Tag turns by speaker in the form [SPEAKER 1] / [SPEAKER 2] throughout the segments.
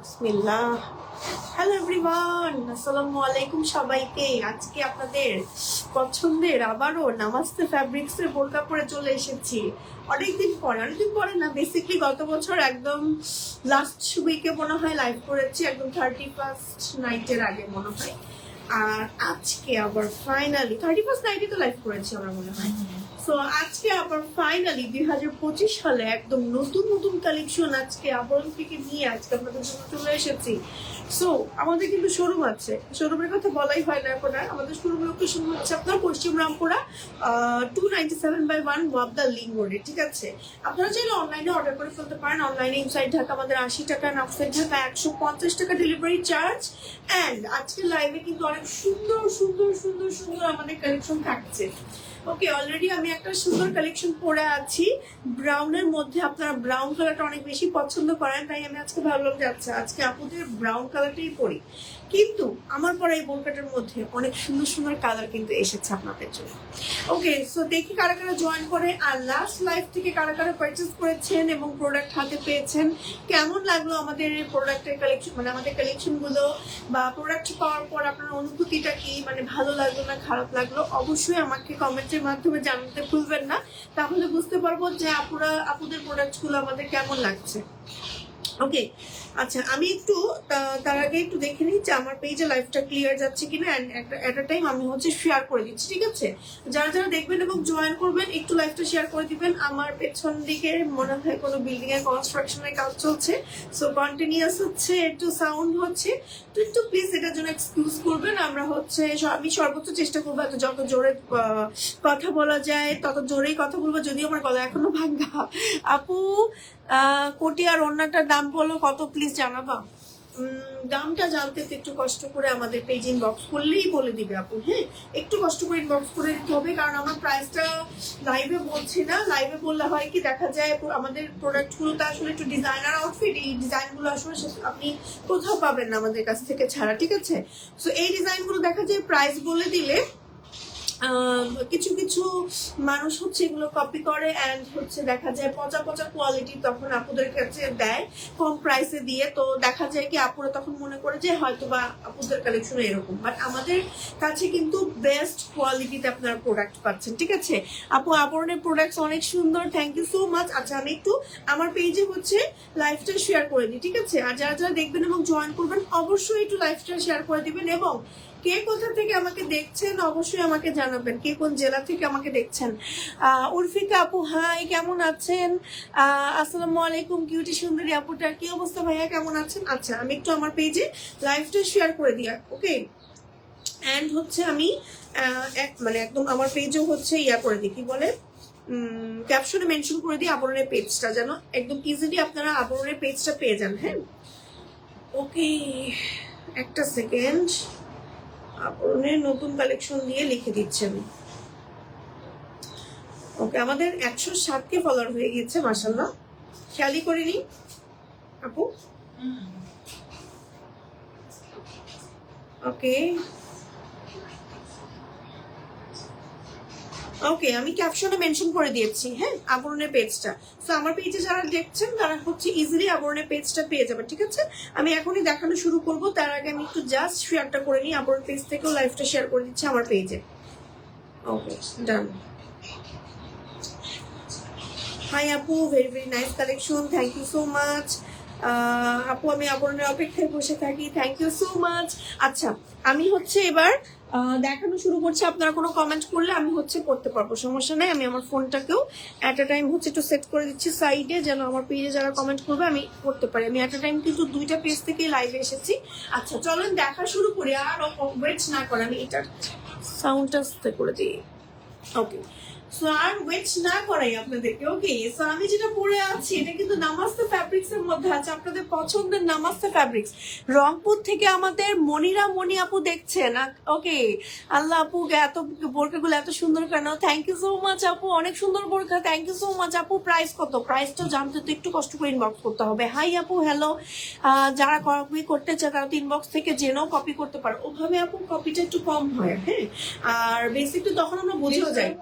[SPEAKER 1] বিসমিল্লাহ। Hello everyone, আসসালামু আলাইকুম সবাইকে। আজকে আপনাদের পছন্দের আবারও নামাস্তে ফ্যাব্রিক্সের বোরকা পরে চলে এসেছি। অনেকদিন পরে না, বেসিকলি গত বছর একদম লাস্ট উইকে মনে হয় লাইভ করেছি, একদম 31st নাইটের আগে মনে হয়। আর আজকে আবার ফাইনালি 31st নাইটে তো লাইভ করেছি আমরা মনে হয়। সো আজকে আবার ফাইনালি 2025 সালে একদম নতুন নতুন কালেকশন আজকে আবরণ থেকে নিয়ে আজকে আপনাদের জন্য চলে এসেছি। সো আমাদের কিন্তু শোরুম আছে, শোরুমের কথা বলাই হয় না এখন আর। আমাদের শোরুম লোকেশন হচ্ছে আপনার পশ্চিম রামপুরা 297/1 ওয়াবদা লিং রোডে, ঠিক আছে। আপনারা চাইলে অনলাইনে অর্ডার করে ফেলতে পারেন। অনলাইনে ইনসাইড ঢাকা আমাদের 80 টাকা, আউটসাইড ঢাকা 150 টাকা ডেলিভারি চার্জ। অ্যান্ড আজকে লাইভে কিন্তু অনেক সুন্দর সুন্দর সুন্দর সুন্দর আমাদের কালেকশন থাকছে। ওকে, অলরেডি আমি একটা সুন্দর কালেকশন পরে আছি ব্রাউনের মধ্যে। আপনারা ব্রাউন কালারটা অনেক বেশি পছন্দ করেন, তাই আমি আজকে ভাবলাম যে আচ্ছা আজকে আপুদের ব্রাউন কালারটাই পরি। কিন্তু আমার পরে এই বোরকাটার মধ্যে অনেক সুন্দর সুন্দর কালার কিন্তু এসেছে আপনাদের জন্য। ওকে, সো দেখি কারা কারা জয়েন করে আর লাস্ট লাইভ থেকে কারা কারা পারচেস করেছেন এবং প্রোডাক্ট হাতে পেয়েছেন। কেমন লাগলো আমাদের এই প্রোডাক্টের কালেকশন, মানে আমাদের কালেকশনগুলো, বা প্রোডাক্ট পাওয়ার পর আপনার অনুভূতিটা কি, মানে ভালো লাগলো না খারাপ লাগলো, অবশ্যই আমাকে কমেন্টের মাধ্যমে জানাতে ভুলবেন না। তাহলে বুঝতে পারবো যে আপুদের প্রোডাক্টগুলো আমাদের কেমন লাগছে। ওকে, আচ্ছা আমি একটু তার আগে একটু দেখে নিই যে আমার পেজে লাইভটা ক্লিয়ার যাচ্ছে কিনা। এট আ টাইম আমি হচ্ছে শেয়ার করে দিচ্ছি, ঠিক আছে। যারা যারা দেখবেন এবং জয়েন করবেন একটু লাইভটা শেয়ার করে দিবেন। আমার পেছন দিকে মনে হয় কোনো বিল্ডিং এর কনস্ট্রাকশনের কাজ চলছে, সো কন্টিনিউয়াস হচ্ছে, একটু সাউন্ড হচ্ছে, তো একটু প্লিজ এটার জন্য এক্সকিউজ করবেন। আমরা হচ্ছে আমি সর্বোচ্চ চেষ্টা করবো যত জোরে কথা বলা যায় তত জোরেই কথা বলবো, যদিও আমার গলা এখনো ভাঙ্গা। আপু কোটি আর ওড়নাটার দাম বলো কত, প্লিজ জানাবা। দামটা জানতে তো একটু কষ্ট করে আমাদের পেজ ইনবক্স করলেই বলে দিবে আপু। হ্যাঁ, একটু কষ্ট করে ইনবক্স করে দিতে হবে, কারণ আমার প্রাইসটা লাইভে বলছি না। লাইভে বললে হয় কি, দেখা যায় আমাদের প্রোডাক্টগুলো তো আসলে একটু ডিজাইনার আউটফিট, এই ডিজাইনগুলো আসলে আপনি কোথাও পাবেন না আমাদের কাছ থেকে ছাড়া, ঠিক আছে। সো এই ডিজাইনগুলো দেখা যায় প্রাইস বলে দিলে কিছু কিছু মানুষ হচ্ছে এগুলো কপি করে অ্যান্ড হচ্ছে দেখা যায় পচা পচা কোয়ালিটি তখন আপুদের কাছে দেয় কম প্রাইসে দিয়ে। তো দেখা যায় কি আপুরা তখন মনে করে যে হয়তো বা আপুদের কালেকশন এরকম, বাট আমাদের কাছে কিন্তু বেস্ট কোয়ালিটিতে আপনারা প্রোডাক্ট পাচ্ছেন, ঠিক আছে। আপু আবরণের প্রোডাক্টস অনেক সুন্দর, থ্যাংক ইউ সো মাচ। আচ্ছা আমি একটু আমার পেজে হচ্ছে লাইভটা শেয়ার করে দিই, ঠিক আছে। আর যারা যারা দেখবেন এবং জয়েন করবেন অবশ্যই একটু লাইভটা শেয়ার করে দিবেন, এবং কে কোথা থেকে আমাকে দেখছেন অবশ্যই আমাকে জানাবেন, কে কোন জেলা থেকে আমাকে দেখছেন। উর্ফিকা আপু হাই, কেমন আছেন? আসসালামু আলাইকুম কিউটি সুন্দরী আপুটার কি অবস্থা ভাইয়া, কেমন আছেন? আচ্ছা আমি একটু আমার পেজে লাইভটা শেয়ার করে দিই, ওকে। অ্যান্ড হচ্ছে আমি মানে একদম আমার পেজেও হচ্ছে ইয়া করে দিই, কি বলে, ক্যাপশনে মেনশন করে দিই আবরণের পেজটা, যেন একদম ইজিলি আপনারা আবরণের পেজটা পেয়ে যান। হ্যাঁ, ওকে, একটা সেকেন্ড। আবরণের নতুন কালেকশন দিয়ে লিখে দিচ্ছি আমি। ওকে, আমাদের 107কে ফলোয়ার হয়ে গিয়েছে, মাশাআল্লাহ, খেয়ালই করিনি আপু। ওকে ওকে, আমি ক্যাপশনে মেনশন করে দিয়েছি, হ্যাঁ, আবরণের পেজটা। তো আমার পেজে যারা দেখছেন তারা হচ্ছে ইজিলি আবরণের পেজটা পেয়ে যাবেন, ঠিক আছে। আমি এখনই দেখানো শুরু করব, তার আগে আমি একটু জাস্ট শেয়ারটা করে নিই। আবরণ পেজ থেকেও লাইভটা শেয়ার করে দিচ্ছি আমার পেজে। Okay, done. হাই আপু, very very nice collection, thank you so much. আপু আমি আবরণের অপেক্ষায় বসে থাকি, থ্যাংক ইউ সো মাচ। আচ্ছা আমি হচ্ছে এবার দেখানো শুরু করছি। আপনারা কোনো কমেন্ট করলে আমি হচ্ছে করতে পারবো, সমস্যা নেই। আমি আমার ফোনটাকেও অ্যাট আ টাইম হচ্ছে একটু সেট করে দিচ্ছি সাইডে, যেন আমার পেজে যারা কমেন্ট করবে আমি করতে পারি। আমি অ্যাট আ টাইম কিন্তু দুইটা পেজ থেকেই লাইভে এসেছি। আচ্ছা চলেন দেখা শুরু করি, আর ওয়েট না করে আমি এটার সাউন্ডটা সেট করে দিই। ওকে, সো আর ওয়েট না করাই আপনাদেরকে। ওকে, সো আমি যেটা পরে আছি এটা কিন্তু নামাস্তে ফ্যাব্রিক্স এর মধ্যে আছে, আপনাদের পছন্দের নামাস্তে ফ্যাব্রিক্স। রংপুর থেকে আমাদের মনিরা মনি আপু দেখছেন। ওকে, আল্লাহ আপু এত বোরকাগুলো এত সুন্দর কেন, থ্যাংক ইউ সো মাচ আপু, অনেক সুন্দর বোরকা, থ্যাংক ইউ সো মাচ আপু। প্রাইস কত, প্রাইসটা জানতে তো একটু কষ্ট করে ইনবক্স করতে হবে। হাই আপু, হ্যালো। যারা কপি করতে চায় তারা তো ইনবক্স থেকে জেনেও কপি করতে পারে, ওভাবে আপু কপিটা একটু কম হয়। হ্যাঁ, আর বেসিকলি তখন আমরা বুঝেও যাই।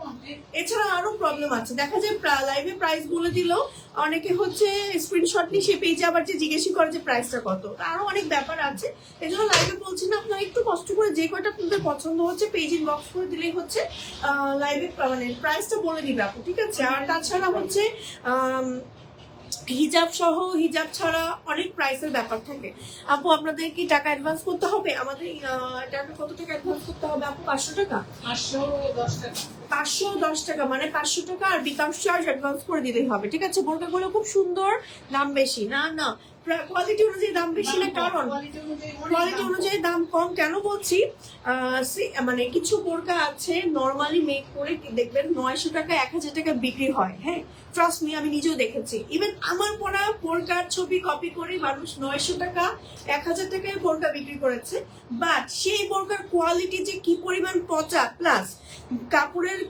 [SPEAKER 1] এছাড়া আরো প্রবলেম আছে, দেখা যায় লাইভে প্রাইস বলে দিলেও অনেকে হচ্ছে স্ক্রিনশট নিয়ে সে পেজে আবার যে জিজ্ঞেস করে যে প্রাইসটা কত, আরো অনেক ব্যাপার আছে। এই জন্য লাইভে বলছি না, আপনারা একটু কষ্ট করে যে কয়টা আপনাদের পছন্দ হচ্ছে পেজ ইনবক্স করে দিলেই হচ্ছে লাইভে মানে প্রাইসটা বলে দিবে আপু, ঠিক আছে। আর তাছাড়া হচ্ছে হিজাব সহ হিজাব ছাড়া অনেক প্রাইসের ব্যাপার থাকে। আপু আপনাদের কি টাকা অ্যাডভান্স করতে হবে? আমাদের টাকা কত টাকা অ্যাডভান্স করতে হবে আপু? 500 টাকা,
[SPEAKER 2] 510 টাকা।
[SPEAKER 1] 510 টাকা, মানে 500 টাকা আর বিকাশ চার্জ অ্যাডভান্স করে দিলেই হবে, ঠিক আছে। বোরকাগুলো খুব সুন্দর, দাম বেশি না, না কোয়ালিটি অনুযায়ী দাম বেশি না, কারণ কোয়ালিটি অনুযায়ী দাম কম কেন বলছি, মানে কিছু বোরকা আছে নর্মালি মেক করে দেখবেন 900 টাকা 1000 টাকা বিক্রি হয়, হ্যাঁ ট্রাস্ট মি, আমি নিজেও দেখেছি। ইভেন আমার পরা বোরকার ছবি কপি করে মানুষ 900 টাকা 1000 টাকায় বোরকা বিক্রি করেছে, বাট সেই বোরকার কোয়ালিটি যে কি পরিমাণ পচা, প্লাস কাপড়ের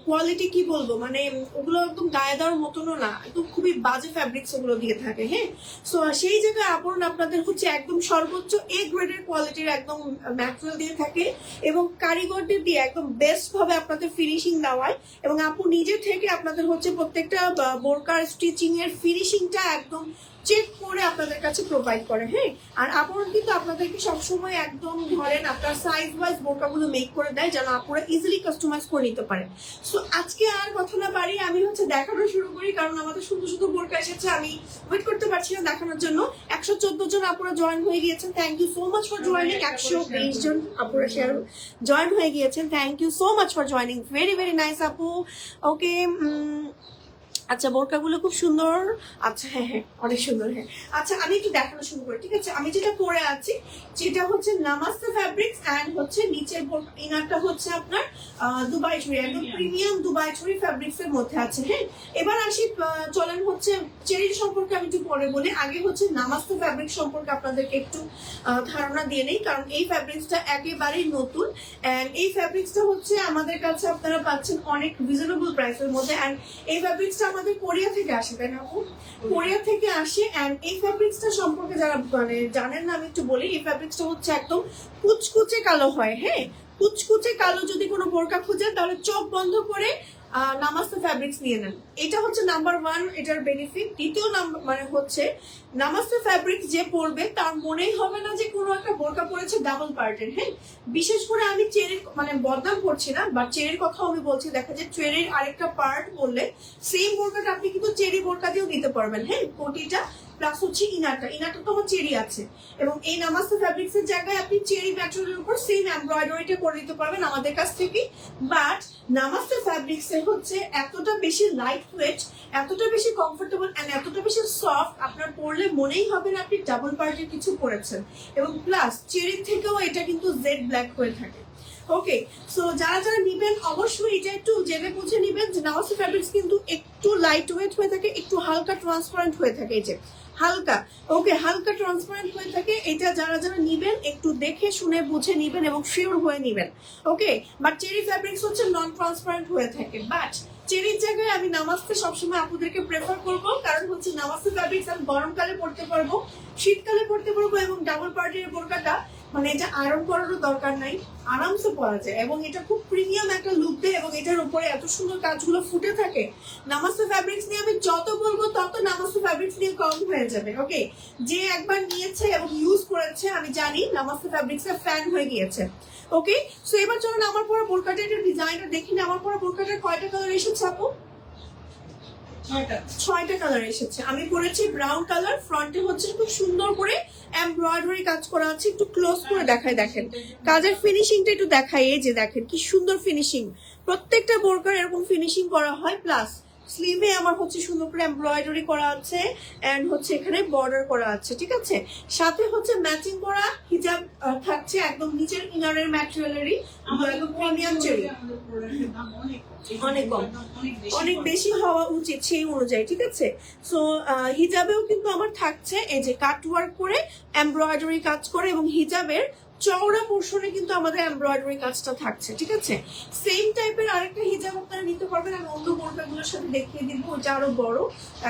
[SPEAKER 1] কোয়ালিটি কি বলবো, মানে ওগুলো একদম গায়ে দেওয়ার মতনও না, একদম খুবই বাজে ফ্যাব্রিক্স ওগুলো দিয়ে থাকে, হ্যাঁ। সো সেই জায়গায় আবরণ আপনাদের হচ্ছে একদম সর্বোচ্চ এ গ্রেডের কোয়ালিটির একদম ম্যাটেরিয়াল দিয়ে থাকে এবং কারিগরদের দিয়ে একদম বেস্ট ভাবে আপনাদের ফিনিশিং দেওয়ায়, এবং আপু নিজে থেকে আপনাদের হচ্ছে প্রত্যেকটা বোরকার স্টিচিং এর ফিনিশিংটা একদম চেক করে আপনাদের কাছে প্রোভাইড করে, হ্যাঁ। আর আবরণ কিন্তু আপনাদেরকে সবসময় একদম ধরেন আপনার সাইজ ওয়াইজ বোরকাগুলো মেক করে দেয় যেন আপনারা ইজিলি কাস্টমাইজ করে নিতে পারেন। সো আজকে আর কথা না বাড়িয়ে আমি হচ্ছে দেখানো শুরু করি, কারণ আমাদের সুন্দর সুন্দর বোরকা এসেছে, আমি ওয়েট করতে পারছি না দেখানোর জন্য। 114 জন আপুরা জয়েন হয়ে গিয়েছেন, thank you so much for joining. 120 জন আপুরা শেয়ার জয়েন হয়ে গিয়েছেন, thank you so much for joining, very very nice আপু। ওকে, আচ্ছা বোরকাগুলো খুব সুন্দর, আচ্ছা হ্যাঁ হ্যাঁ অনেক সুন্দর, হ্যাঁ। আচ্ছা আমি একটু দেখানো শুরু করি, ঠিক আছে। আমি যেটা পরে আছি যেটা হচ্ছে নামাস্তে ফ্যাব্রিক্স অ্যান্ড হচ্ছে নিচের ইনারটা হচ্ছে আপনার দুবাই চুরি, একদম প্রিমিয়াম দুবাই চুরি ফ্যাব্রিক্স এর মধ্যে আছে, হ্যাঁ। এবার আসি, চলেন হচ্ছে চেরি সম্পর্কে আমি একটু পরে বলি, আগে হচ্ছে নামাস্তে ফ্যাব্রিক সম্পর্কে আপনাদেরকে একটু ধারণা দিয়ে নেই, কারণ এই ফ্যাব্রিক্সটা একেবারেই নতুন অ্যান্ড এই ফ্যাব্রিক্সটা হচ্ছে আমাদের কাছে আপনারা পাচ্ছেন অনেক রিজনেবল প্রাইসের মধ্যে। অ্যান্ড এই ফ্যাব্রিক্সটা আমাদের কোরিয়া থেকে আসে, তাই না আপু? কোরিয়া থেকে আসে। অ্যান্ড এই ফ্যাব্রিক্সটা সম্পর্কে যারা মানে জানেন না আমি একটু বলি, এই ফ্যাব্রিক্সটা হচ্ছে একদম কুচকুচে কালো হয়, হ্যাঁ। কুচকুচে কালো যদি কোনো বোরকা খুঁজেন তাহলে চোখ বন্ধ করে নামাস্তে ফ্যাব্রিক্স নিয়ে নেন, এটা হচ্ছে নাম্বার 1 এটার বেনিফিট। দ্বিতীয় নাম্বার মানে হচ্ছে নামাস্তে ফ্যাব্রিক্স যে পরবে তার মনেই হবে না যে কোনো একটা বোরকা পরেছে ডাবল পার্টের, হ্যাঁ। বিশেষ করে আমি চেরির মানে বদনাম করছি না, বাট চেরির কথাও আমি বলছি, দেখা যায় চেরির আরেকটা পার্ট বললে সেম বোরকাটা আপনি কিন্তু চেরি বোরকা দিয়েও নিতে পারবেন, হ্যাঁ। কোটিটা প্লাস হচ্ছে ইনারটা তো আমার চেরি আছে, এবং এই নামাস্তে ফ্যাব্রিক্স এর জায়গায় আপনি চেরি ম্যাটেরিয়ালের উপর সেম এমব্রয়ডারিটা করে দিতে পারবেন আমাদের কাছ থেকে। বাট নামাস্তে ফ্যাব্রিক্স এর হচ্ছে এতটা বেশি লাইট ওয়েট, এতটা বেশি কমফোর্টেবল এন্ড এতটা বেশি সফট, আপনার পরলে মনেই হবে না আপনি ডাবল পার্টের কিছু পরেছেন, এবং প্লাস চেরির থেকেও এটা কিন্তু জেড ব্ল্যাক হয়ে থাকে। ওকে, সো যারা যারা নিবেন অবশ্যই এটা একটু জেনে বুঝে নিবেন যে নামাস্তে ফ্যাব্রিক্স কিন্তু একটু লাইট ওয়েট হয়ে থাকে, একটু হালকা ট্রান্সপারেন্ট হয়ে থাকে, এই যে হালকা, ওকে হালকা ট্রান্সপারেন্ট হয়ে থাকে। এটা যারা যারা নিবেন একটু দেখে শুনে বুঝে নিবেন এবং শিওর হয়ে নিবেন, ওকে। বাট চেরি ফ্যাব্রিক্স হচ্ছে নন ট্রান্সপারেন্ট হয়ে থাকে, বাট চেরির জায়গায় আমি নামাস্তে সবসময় আপুদেরকে প্রেফার করব, কারণ হচ্ছে নামাস্তে ফ্যাব্রিক্স আমি গরমকালে পরতে পারবো, শীতকালে পরতে পারবো, এবং ডাবল পার্টের বোরকাটা মানে এটা আয়রন করারও দরকার নাই, আরামসে পরা যায়, এবং এটা খুব প্রিমিয়াম একটা লুক দেয়, এবং এটার উপরে এত সুন্দর কাজগুলো ফুটে থাকে। নামাস্তে ফ্যাব্রিক্স নিয়ে আমি যত বলবো তত নামাস্তে ফ্যাব্রিক্স নিয়ে কম হয়ে যাবে, ওকে। যে একবার নিয়েছে এবং ইউজ করেছে আমি জানি নামাস্তে ফ্যাব্রিক্স এর ফ্যান হয়ে গিয়েছে, ওকে। সো এবার চলুন আমার পরা বোরকাটার ডিজাইনটা দেখি না। আমার পরা বোরকাটার কয়টা কালার এসেছে আপু? 6টা কালার এসেছে। আমি পরেছি ব্রাউন কালার, ফ্রন্টে হচ্ছে খুব সুন্দর করে এমব্রয়ডারি কাজ করা আছে, একটু ক্লোজ করে দেখাই, দেখেন কাজের ফিনিশিংটা একটু দেখাই, এই যে দেখেন কি সুন্দর ফিনিশিং, প্রত্যেকটা বোরকার এরকম ফিনিশিং করা হয়, প্লাস স্লিভে আমার হচ্ছে সুন্দর করে এমব্রয়ডারি করা আছে এন্ড হচ্ছে এখানে বর্ডার করা আছে, ঠিক আছে। সাথে হচ্ছে ম্যাচিং করা হিজাব থাকছে, একদম নিচের ইনারের ম্যাটেরিয়ালেরই একদম প্রিমিয়াম চেরি, অনেক কম, অনেক বেশি হওয়া উচিত সেই অনুযায়ী, ঠিক আছে। সো হিজাবেও কিন্তু আমার থাকছে এই যে কাট ওয়ার্ক করে এমব্রয়ডারি কাজ করে, এবং হিজাবের চওড়া পোর্শনে কিন্তু আমাদের এমব্রয়ডারি কাজটা থাকছে, ঠিক আছে। সেম টাইপের আরেকটা হিজাব আপনারা নিতে পারবেন, আমি অন্য বোরকাগুলোর সাথে দেখিয়ে দিব, ওটা আরো বড়,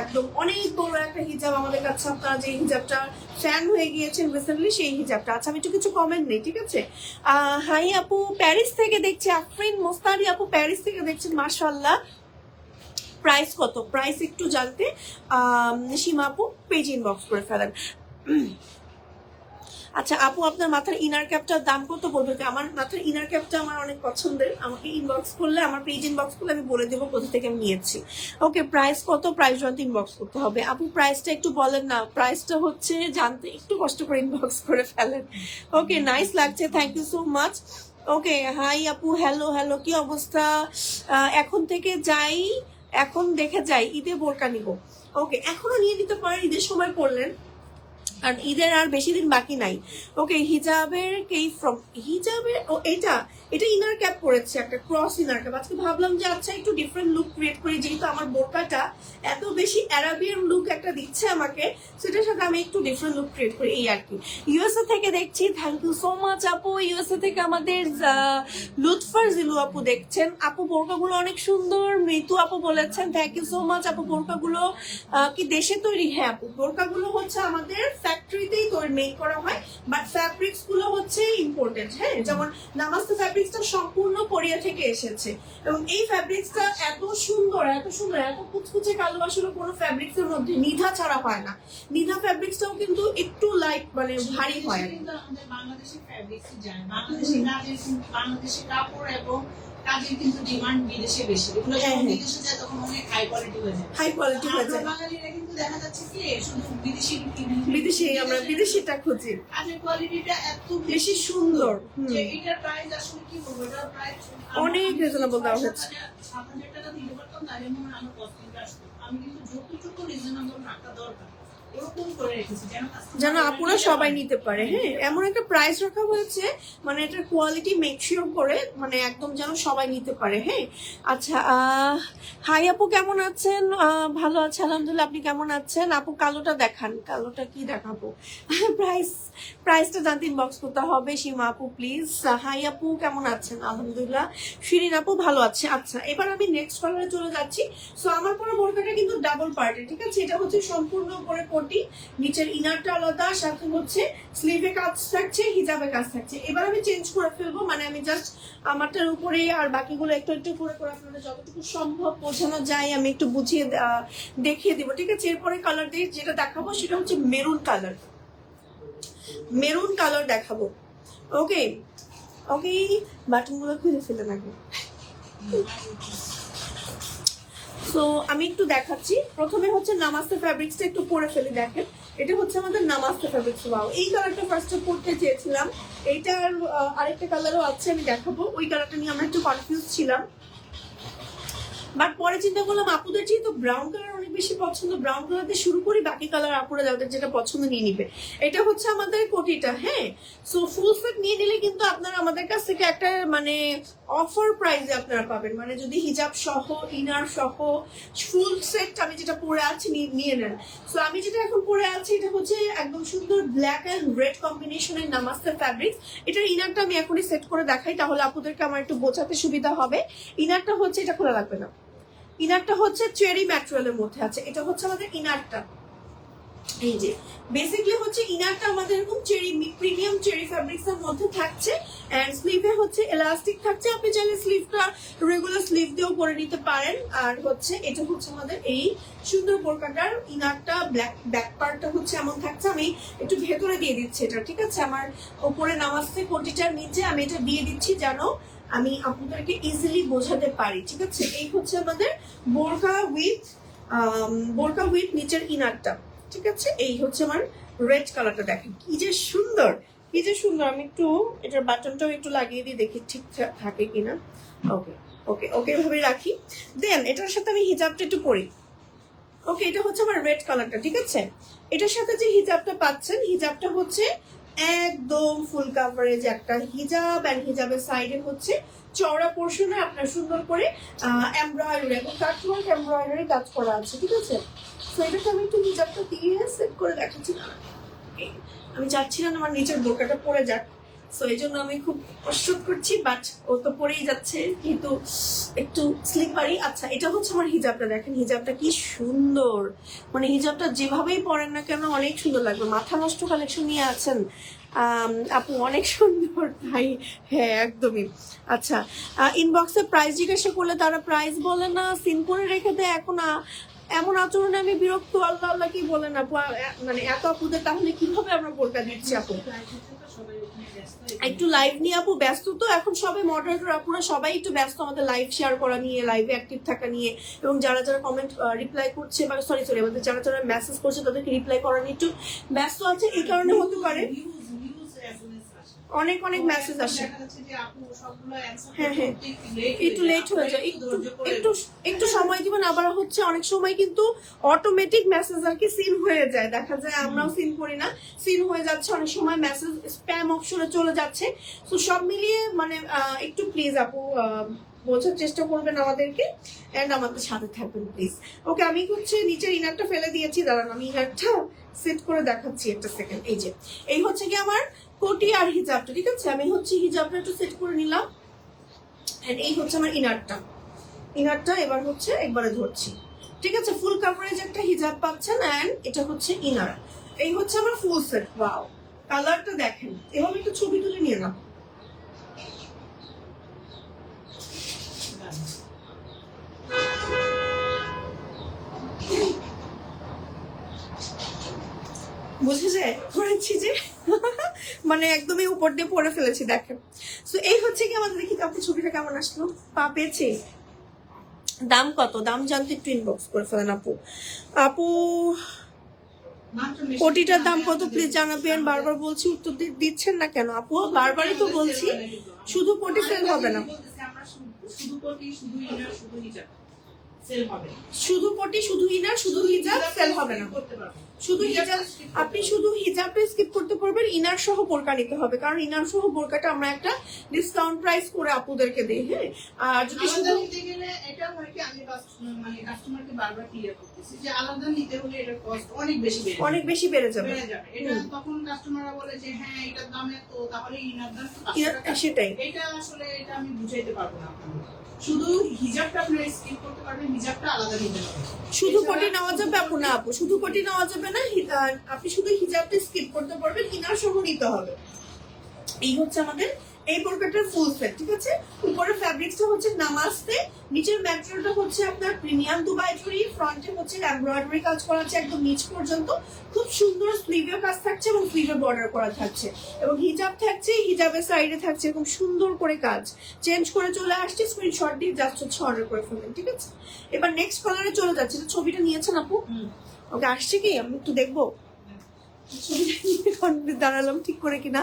[SPEAKER 1] একদম অনেক বড় একটা হিজাব আমাদের কাছে। আপনারা যে হিজাবটা ফ্যান হয়ে গিয়েছেন রিসেন্টলি সেই হিজাবটা। আচ্ছা, আমি একটু কিছু কমেন্ট নেই, ঠিক আছে। হাই আপু প্যারিস থেকে দেখছি, আফরিন মোস্তারি আপু প্যারিস থেকে দেখছেন, মাশাআল্লাহ। প্রাইস কত, প্রাইস একটু জানতে সীমা আপু পেজ ইনবক্স করে ফেলেন। আচ্ছা আপু, আপনার মাথার ইনার ক্যাপটার দাম কত বলবে? আমার মাথার ইনার ক্যাপটা আমার অনেক পছন্দের, আমাকে ইনবক্স করলে, আমার পেজ ইনবক্স করলে আমি বলে দেবো কোথা থেকে আমি নিয়েছি। ওকে, প্রাইস কত, প্রাইস জানতে ইনবক্স করতে হবে। আপু প্রাইসটা একটু বলেন না, প্রাইসটা হচ্ছে জানতে একটু কষ্ট করে ইনবক্স করে ফেলেন। ওকে, নাইস লাগছে, thank you so much. Okay, hi আপু, হ্যালো হ্যালো, কি অবস্থা? এখন থেকে যাই, এখন দেখে যাই, ঈদে বোরকা নিব। ওকে, এখনো নিয়ে নিতে পারেন, ঈদের সময় পড়লেন, আর ঈদের আর বেশি দিন বাকি নাই। ওকে, হিজাবের হিজাবের এটা এটা ইনার ক্যাপ পরেছে, একটা ক্রস ইনার ক্যাপ। আজকে ভাবলাম যে আচ্ছা একটু ডিফারেন্ট লুক ক্রিয়েট করি, যেহেতু আমার বোরকাটা এত বেশি অ্যারাবিয়ান লুক একটা দিচ্ছে আমাকে, সেটার সাথে আমি একটু ডিফারেন্ট লুক ক্রিয়েট করি, এই আর কি। ইউএসএ থেকে দেখছি, থ্যাংক ইউ সো মাচ আপু। ইউএসএ থেকে আমাদের লুৎফার জিলু আপু দেখছেন। আপু বোরকাগুলো অনেক সুন্দর, মৃত্যু আপু বলেছেন, থ্যাংক ইউ সো মাচ আপু। বোরকাগুলো কি দেশে তৈরি? হ্যাঁ আপু, বোরকাগুলো হচ্ছে আমাদের ফ্যাক্টরিতেই তৈরি মেক করা হয়, বাট ফ্যাব্রিক্স গুলো হচ্ছে ইম্পোর্টেড। হ্যাঁ, যেমন নামাস্তে ফ্যাব্রিক্সটা সম্পূর্ণ কোরিয়া থেকে এসেছে, এবং এই ফ্যাব্রিক্সটা এত সুন্দর, এত সুন্দর, এত কুচকুচে কালো, আসলে কোনো ফ্যাব্রিক্স এর মধ্যে নিধা ছাড়া হয় না। নিধা ফ্যাব্রিক্সটাও কিন্তু একটু লাইট, মানে ভারী হয়।
[SPEAKER 2] আমাদের বাংলাদেশি ফ্যাব্রিক্স যায়, বাংলাদেশি কাজের, বাংলাদেশি কাপড় এবং কাজের কিন্তু ডিমান্ড বিদেশে বেশি। এগুলো যখন বিদেশে যায় তখন অনেক হাই কোয়ালিটি হয়ে যায়,
[SPEAKER 1] হাই কোয়ালিটি হয়ে যায়।
[SPEAKER 2] বাঙালিরা কিন্তু দেখা যাচ্ছে কি শুধু
[SPEAKER 1] বিদেশি, আমরা বিদেশিটা খুঁজি,
[SPEAKER 2] কাজের কোয়ালিটিটা এত
[SPEAKER 1] বেশি সুন্দর
[SPEAKER 2] যে এটার প্রাইস আসলে কি বলবো, এটার প্রাইস
[SPEAKER 1] অনেক রিজনেবল দেওয়া হচ্ছে।
[SPEAKER 2] 7,000 টাকা দিতে পারতাম, তাহলে মনে হয় আমার কস্টিংটা আসতো। আমি কিন্তু যতটুকু রিজনেবল রাখা দরকার ওরকম করে রেখেছি যেন
[SPEAKER 1] আপুরা সবাই নিতে পারে। হ্যাঁ, এমন একটা প্রাইস রাখা হয়েছে, মানে এটার কোয়ালিটি মেক শিওর করে, মানে একদম যেন সবাই নিতে পারে। হ্যাঁ, আচ্ছা, হাই আপু, কেমন আছেন? ভালো আছে আলহামদুলিল্লাহ, আপনি কেমন আছেন? আপু কালোটা দেখান, কালোটা কি দেখাবো? প্রাইসটা জানতে ইনবক্স করতে হবে, সীমা আপু প্লিজ। হাই আপু, কেমন আছেন? আলহামদুলিল্লাহ। শিরিন আপু ভালো আছে। আচ্ছা, এবার আমি নেক্সট কালারে চলে যাচ্ছি। সো আমার পুরো বোরকাটা কিন্তু ডাবল পার্টের, ঠিক আছে। এটা হচ্ছে সম্পূর্ণ করে কোটি, নিচের ইনারটা আলাদা, সাথে হচ্ছে স্লিভে কাজ থাকছে, হিজাবে কাজ থাকছে। এবার আমি চেঞ্জ করে ফেলবো, মানে আমি জাস্ট আমারটার উপরে আর বাকিগুলো একটু একটু করে করে আপনাদের যতটুকু সম্ভব বোঝানো যায় আমি একটু বুঝিয়ে দেখিয়ে দিব, ঠিক আছে। এরপরে কালার দিয়ে যেটা দেখাবো সেটা হচ্ছে মেরুন কালার, মেরুন কালার দেখাবো। ওকে ওকে, বাটনগুলো খুলে ফেলে রাখবো। সো আমি একটু দেখাচ্ছি। প্রথমে হচ্ছে নামাস্তে ফ্যাব্রিক্সটা একটু পরে ফেলে, দেখেন এটা হচ্ছে আমাদের নামাস্তে ফ্যাব্রিক্স। ওয়াও, এই কালারটা ফার্স্টে পড়তে চেয়েছিলাম, এইটার আরেকটা কালারও আছে, আমি দেখাবো। ওই কালারটা নিয়ে আমরা একটু কনফিউজ ছিলাম, বাট পরে চিন্তা করলাম আপুদের যেহেতু ব্রাউন কালার অনেক বেশি পছন্দ, ব্রাউন কালার দিয়ে শুরু করি, বাকি কালার আপুরা যাদের যেটা পছন্দ নিয়ে নিবে। এটা হচ্ছে আমাদের কোটিটা। হ্যাঁ, সো ফুল সেট নিয়ে নিলে কিন্তু আপনারা আমাদের কাছ থেকে একটা মানে অফার প্রাইসে আপনারা পাবেন, মানে যদি হিজাব সহ, ইনার সহ ফুল সেট আমি যেটা পরে আছি নিয়ে নেন। সো আমি যেটা এখন পরে আছি এটা হচ্ছে একদম সুন্দর ব্ল্যাক অ্যান্ড রেড কম্বিনেশনের নামাস্তে ফ্যাব্রিক্স। এটার ইনারটা আমি এখনই সেট করে দেখাই, তাহলে আপুদেরকে আমার একটু বোঝাতে সুবিধা হবে। ইনারটা হচ্ছে, এটা খোলা লাগবে না, ইনারটা হচ্ছে চেরি ম্যাটেরিয়ালের মধ্যে আছে। এটা হচ্ছে আমাদের ইনারটা, এই যে বেসিক্যালি হচ্ছে ইনারটা আমাদের এরকম চেরি, প্রিমিয়াম চেরি ফ্যাব্রিক্স এর মধ্যে থাকছে, এন্ড স্লিভে হচ্ছে এলাস্টিক থাকছে, আপনি চাইলে স্লিভটা রেগুলার স্লিভ দিয়েও পরে নিতে পারেন। আর হচ্ছে এটা হচ্ছে আমাদের এই সুন্দর বোরকাটার ইনারটা, ব্যাক পার্টটা হচ্ছে এমন থাকছে। আমি একটু ভেতরে দিয়ে দিচ্ছি এটা, ঠিক আছে। আমার উপরে নামাস্তে কোটিটার নিচে আমি এটা দিয়ে দিচ্ছি যেন আমি আপনাদেরকে ইজিলি বোঝাতে পারি, ঠিক আছে। এই হচ্ছে আমাদের বোরকা উইথ নিচের ইনারটা, ঠিক আছে। এই হচ্ছে আমার রেড কালারটা, দেখেন কি যে সুন্দর, কি যে সুন্দর। আমি একটু এটার বাটনটাও একটু লাগিয়ে দিই, দেখি ঠিক থাকে কিনা। ওকে ওকে ওকে, এভাবে রাখি। দেন এটার সাথে আমি হিজাবটা একটু পরি। ওকে, এটা হচ্ছে আমার রেড কালারটা, ঠিক আছে। এটার সাথে যে হিজাবটা পাচ্ছেন, হিজাবটা হচ্ছে একদম ফুল কাভারেজ একটা হিজাব, এন্ড হিজাবের সাইডে হচ্ছে চওড়া পোর্শনে আপনার সুন্দর করে এমব্রয়ডারি এবং কাটওয়ার্ক এমব্রয়ডারি কাজ করা আছে, ঠিক আছে। তো এটাকে আমি একটু হিজাবটা দিয়ে সেট করে দেখাচ্ছি না, আমি চাচ্ছি না আমার নিচের বোরকাটা পড়ে যাক। সো এই জন্য আমি খুব কষ্ট করছি, বাট ও তো পরেই যাচ্ছে, কিন্তু একটু স্লিপারি। আচ্ছা, এটা হচ্ছে আমার হিজাবটা, দেখেন হিজাবটা কি সুন্দর, মানে হিজাবটা যেভাবেই পরেন না কেন অনেক সুন্দর লাগবে। মাথা নষ্ট কালেকশন নিয়ে আছেন আপু, অনেক সুন্দর ভাই। হ্যাঁ একদমই। আচ্ছা, ইনবক্সে প্রাইস জিজ্ঞাসা করলে তারা প্রাইস বলে না, সিন করে রেখে দেয়। এখন এমন আচরণে আমি বিরক্ত, আল্লাহ আল্লাহ কি বলেন আপু, মানে এত আপুদের তাহলে কিভাবে আমরা বোরকা দিচ্ছি আপু? একটু লাইভ নিয়ে আপু ব্যস্ত তো এখন সবাই, মডারেটর আপুরা সবাই একটু ব্যস্ত আমাদের লাইভ শেয়ার করা নিয়ে, লাইভে অ্যাক্টিভ থাকা নিয়ে, এবং যারা যারা কমেন্ট রিপ্লাই করছে বা সরি আমাদের যারা যারা মেসেজ করছে তাদেরকে রিপ্লাই করা নিয়ে একটু ব্যস্ত আছে, এই কারণে হতে পারে অনেক অনেক মেসেজ আসে। হ্যাঁ হ্যাঁ, একটু লেট হয়ে যায়, একটু একটু সময় দিবেন। আবার হচ্ছে অনেক সময় কিন্তু অটোমেটিক মেসেজ আর কি সিন হয়ে যায়, দেখা যায় আমরাও সিন করি না, সিন হয়ে যাচ্ছে, অনেক সময় মেসেজ স্প্যাম অপশনে চলে যাচ্ছে। তো সব মিলিয়ে মানে একটু প্লিজ আপু বোঝার চেষ্টা করবেন আমাদেরকে, এন্ড আমাদের সাথে থাকবেন প্লিজ। ওকে, আমি হচ্ছে নিচের ইনারটা ফেলে দিয়েছি, দাঁড়ান আমি ইনারটা সেট করে দেখাচ্ছি একটা সেকেন্ড। এই যে এই হচ্ছে কি আমার কোটি আর হিজাবটা, ঠিক আছে? আমি হচ্ছে হিজাবটা একটু সেট করে নিলাম, এন্ড এই হচ্ছে আমার ইনারটা এবার হচ্ছে একবারে ধরছি, ঠিক আছে? ফুল কাভারেজ একটা হিজাব পাচ্ছেন, এন্ড এটা হচ্ছে ইনার। এই হচ্ছে আমার ফুল সেট। ওয়াও, কালারটা দেখেন, এভাবে একটু ছবি তুলে নিয়ে নাও। বুঝেছে করেছি যে মানে একদমই উপর দিয়ে পরে ফেলেছি, দেখেন। সো এই হচ্ছে কি আমাদের, দেখি আপু ছবিটা কেমন আসলো, পা পেয়েছে। দাম কত, দাম জানতে একটু ইনবক্স করে ফেলেন আপু। আপু কোটিটার দাম কত প্লিজ জানাবেন, বারবার বলছি উত্তর দিচ্ছেন না কেন আপু? বারবারই তো বলছি, শুধু কোটি সেল হবে না, শুধু কোটি শুধু ইনার শুধু হিজাব সেল হবে, শুধু কোটি শুধু ইনার শুধু হিজাব সেল হবে না, শুধু হিজাব। আপনি শুধু হিজাবটা স্কিপ করতে পারবেন, ইনার সহ বোরকা নিতে হবে, কারণ ইনার সহ বোরকাটা আমরা একটা ডিসকাউন্ট প্রাইস করে আপুদেরকে দিই। হ্যাঁ, আর যদি শুধু নিতে গেলে এটা হয় কি, আমি মানে কাস্টমারকে বারবার ক্লিয়ার করতেছি যে আলাদা নিতে হলে এটার কস্ট অনেক বেশি বেড়ে যাবে। এটা তখন কাস্টমাররা বলে যে হ্যাঁ এটার দাম এত, তাহলে ইনার দাম তো, সেটাই। এটা আসলে এটা আমি বুঝাইতে পারবো না আপনাদের। শুধু হিজাবটা আপনারা স্কিপ করতে পারবেন, হিজাবটা আলাদা নিতে হবে। শুধু কোটি নেওয়া যাবে আপু? না আপু, শুধু কোটি নেওয়া যাবে না, আপনি শুধু হিজাবটা স্কিপ করতে পারবেন, ইনার সহ নিতে হবে। এই হচ্ছে আমাদের এই বোরকাটার ফুল সেট, ঠিক আছে? উপরে ফ্যাব্রিক্সটা হচ্ছে নামাজতে, নিচের ম্যাটেরিয়ালটা হচ্ছে আপনার প্রিমিয়াম দুবাই জরি, ফ্রন্টে হচ্ছে এমব্রয়ডারি কাজ করা আছে একদম নিচ পর্যন্ত, খুব সুন্দর স্লিভের কাজ থাকছে এবং স্লিভে বর্ডার করা থাকছে, এবং হিজাব থাকছে, হিজাবের সাইডে থাকছে এরকম সুন্দর করে কাজ। চেঞ্জ করে চলে আসছে, স্ক্রিনশট দিয়ে জাস্ট হচ্ছে অর্ডার করে ফেলবেন, ঠিক আছে? এবার নেক্সট কালারে চলে যাচ্ছে, ছবিটা নিয়েছেন আপু? ওকে, আসছে কি আমি একটু দেখবো দাঁড়ালাম ঠিক করে কিনা।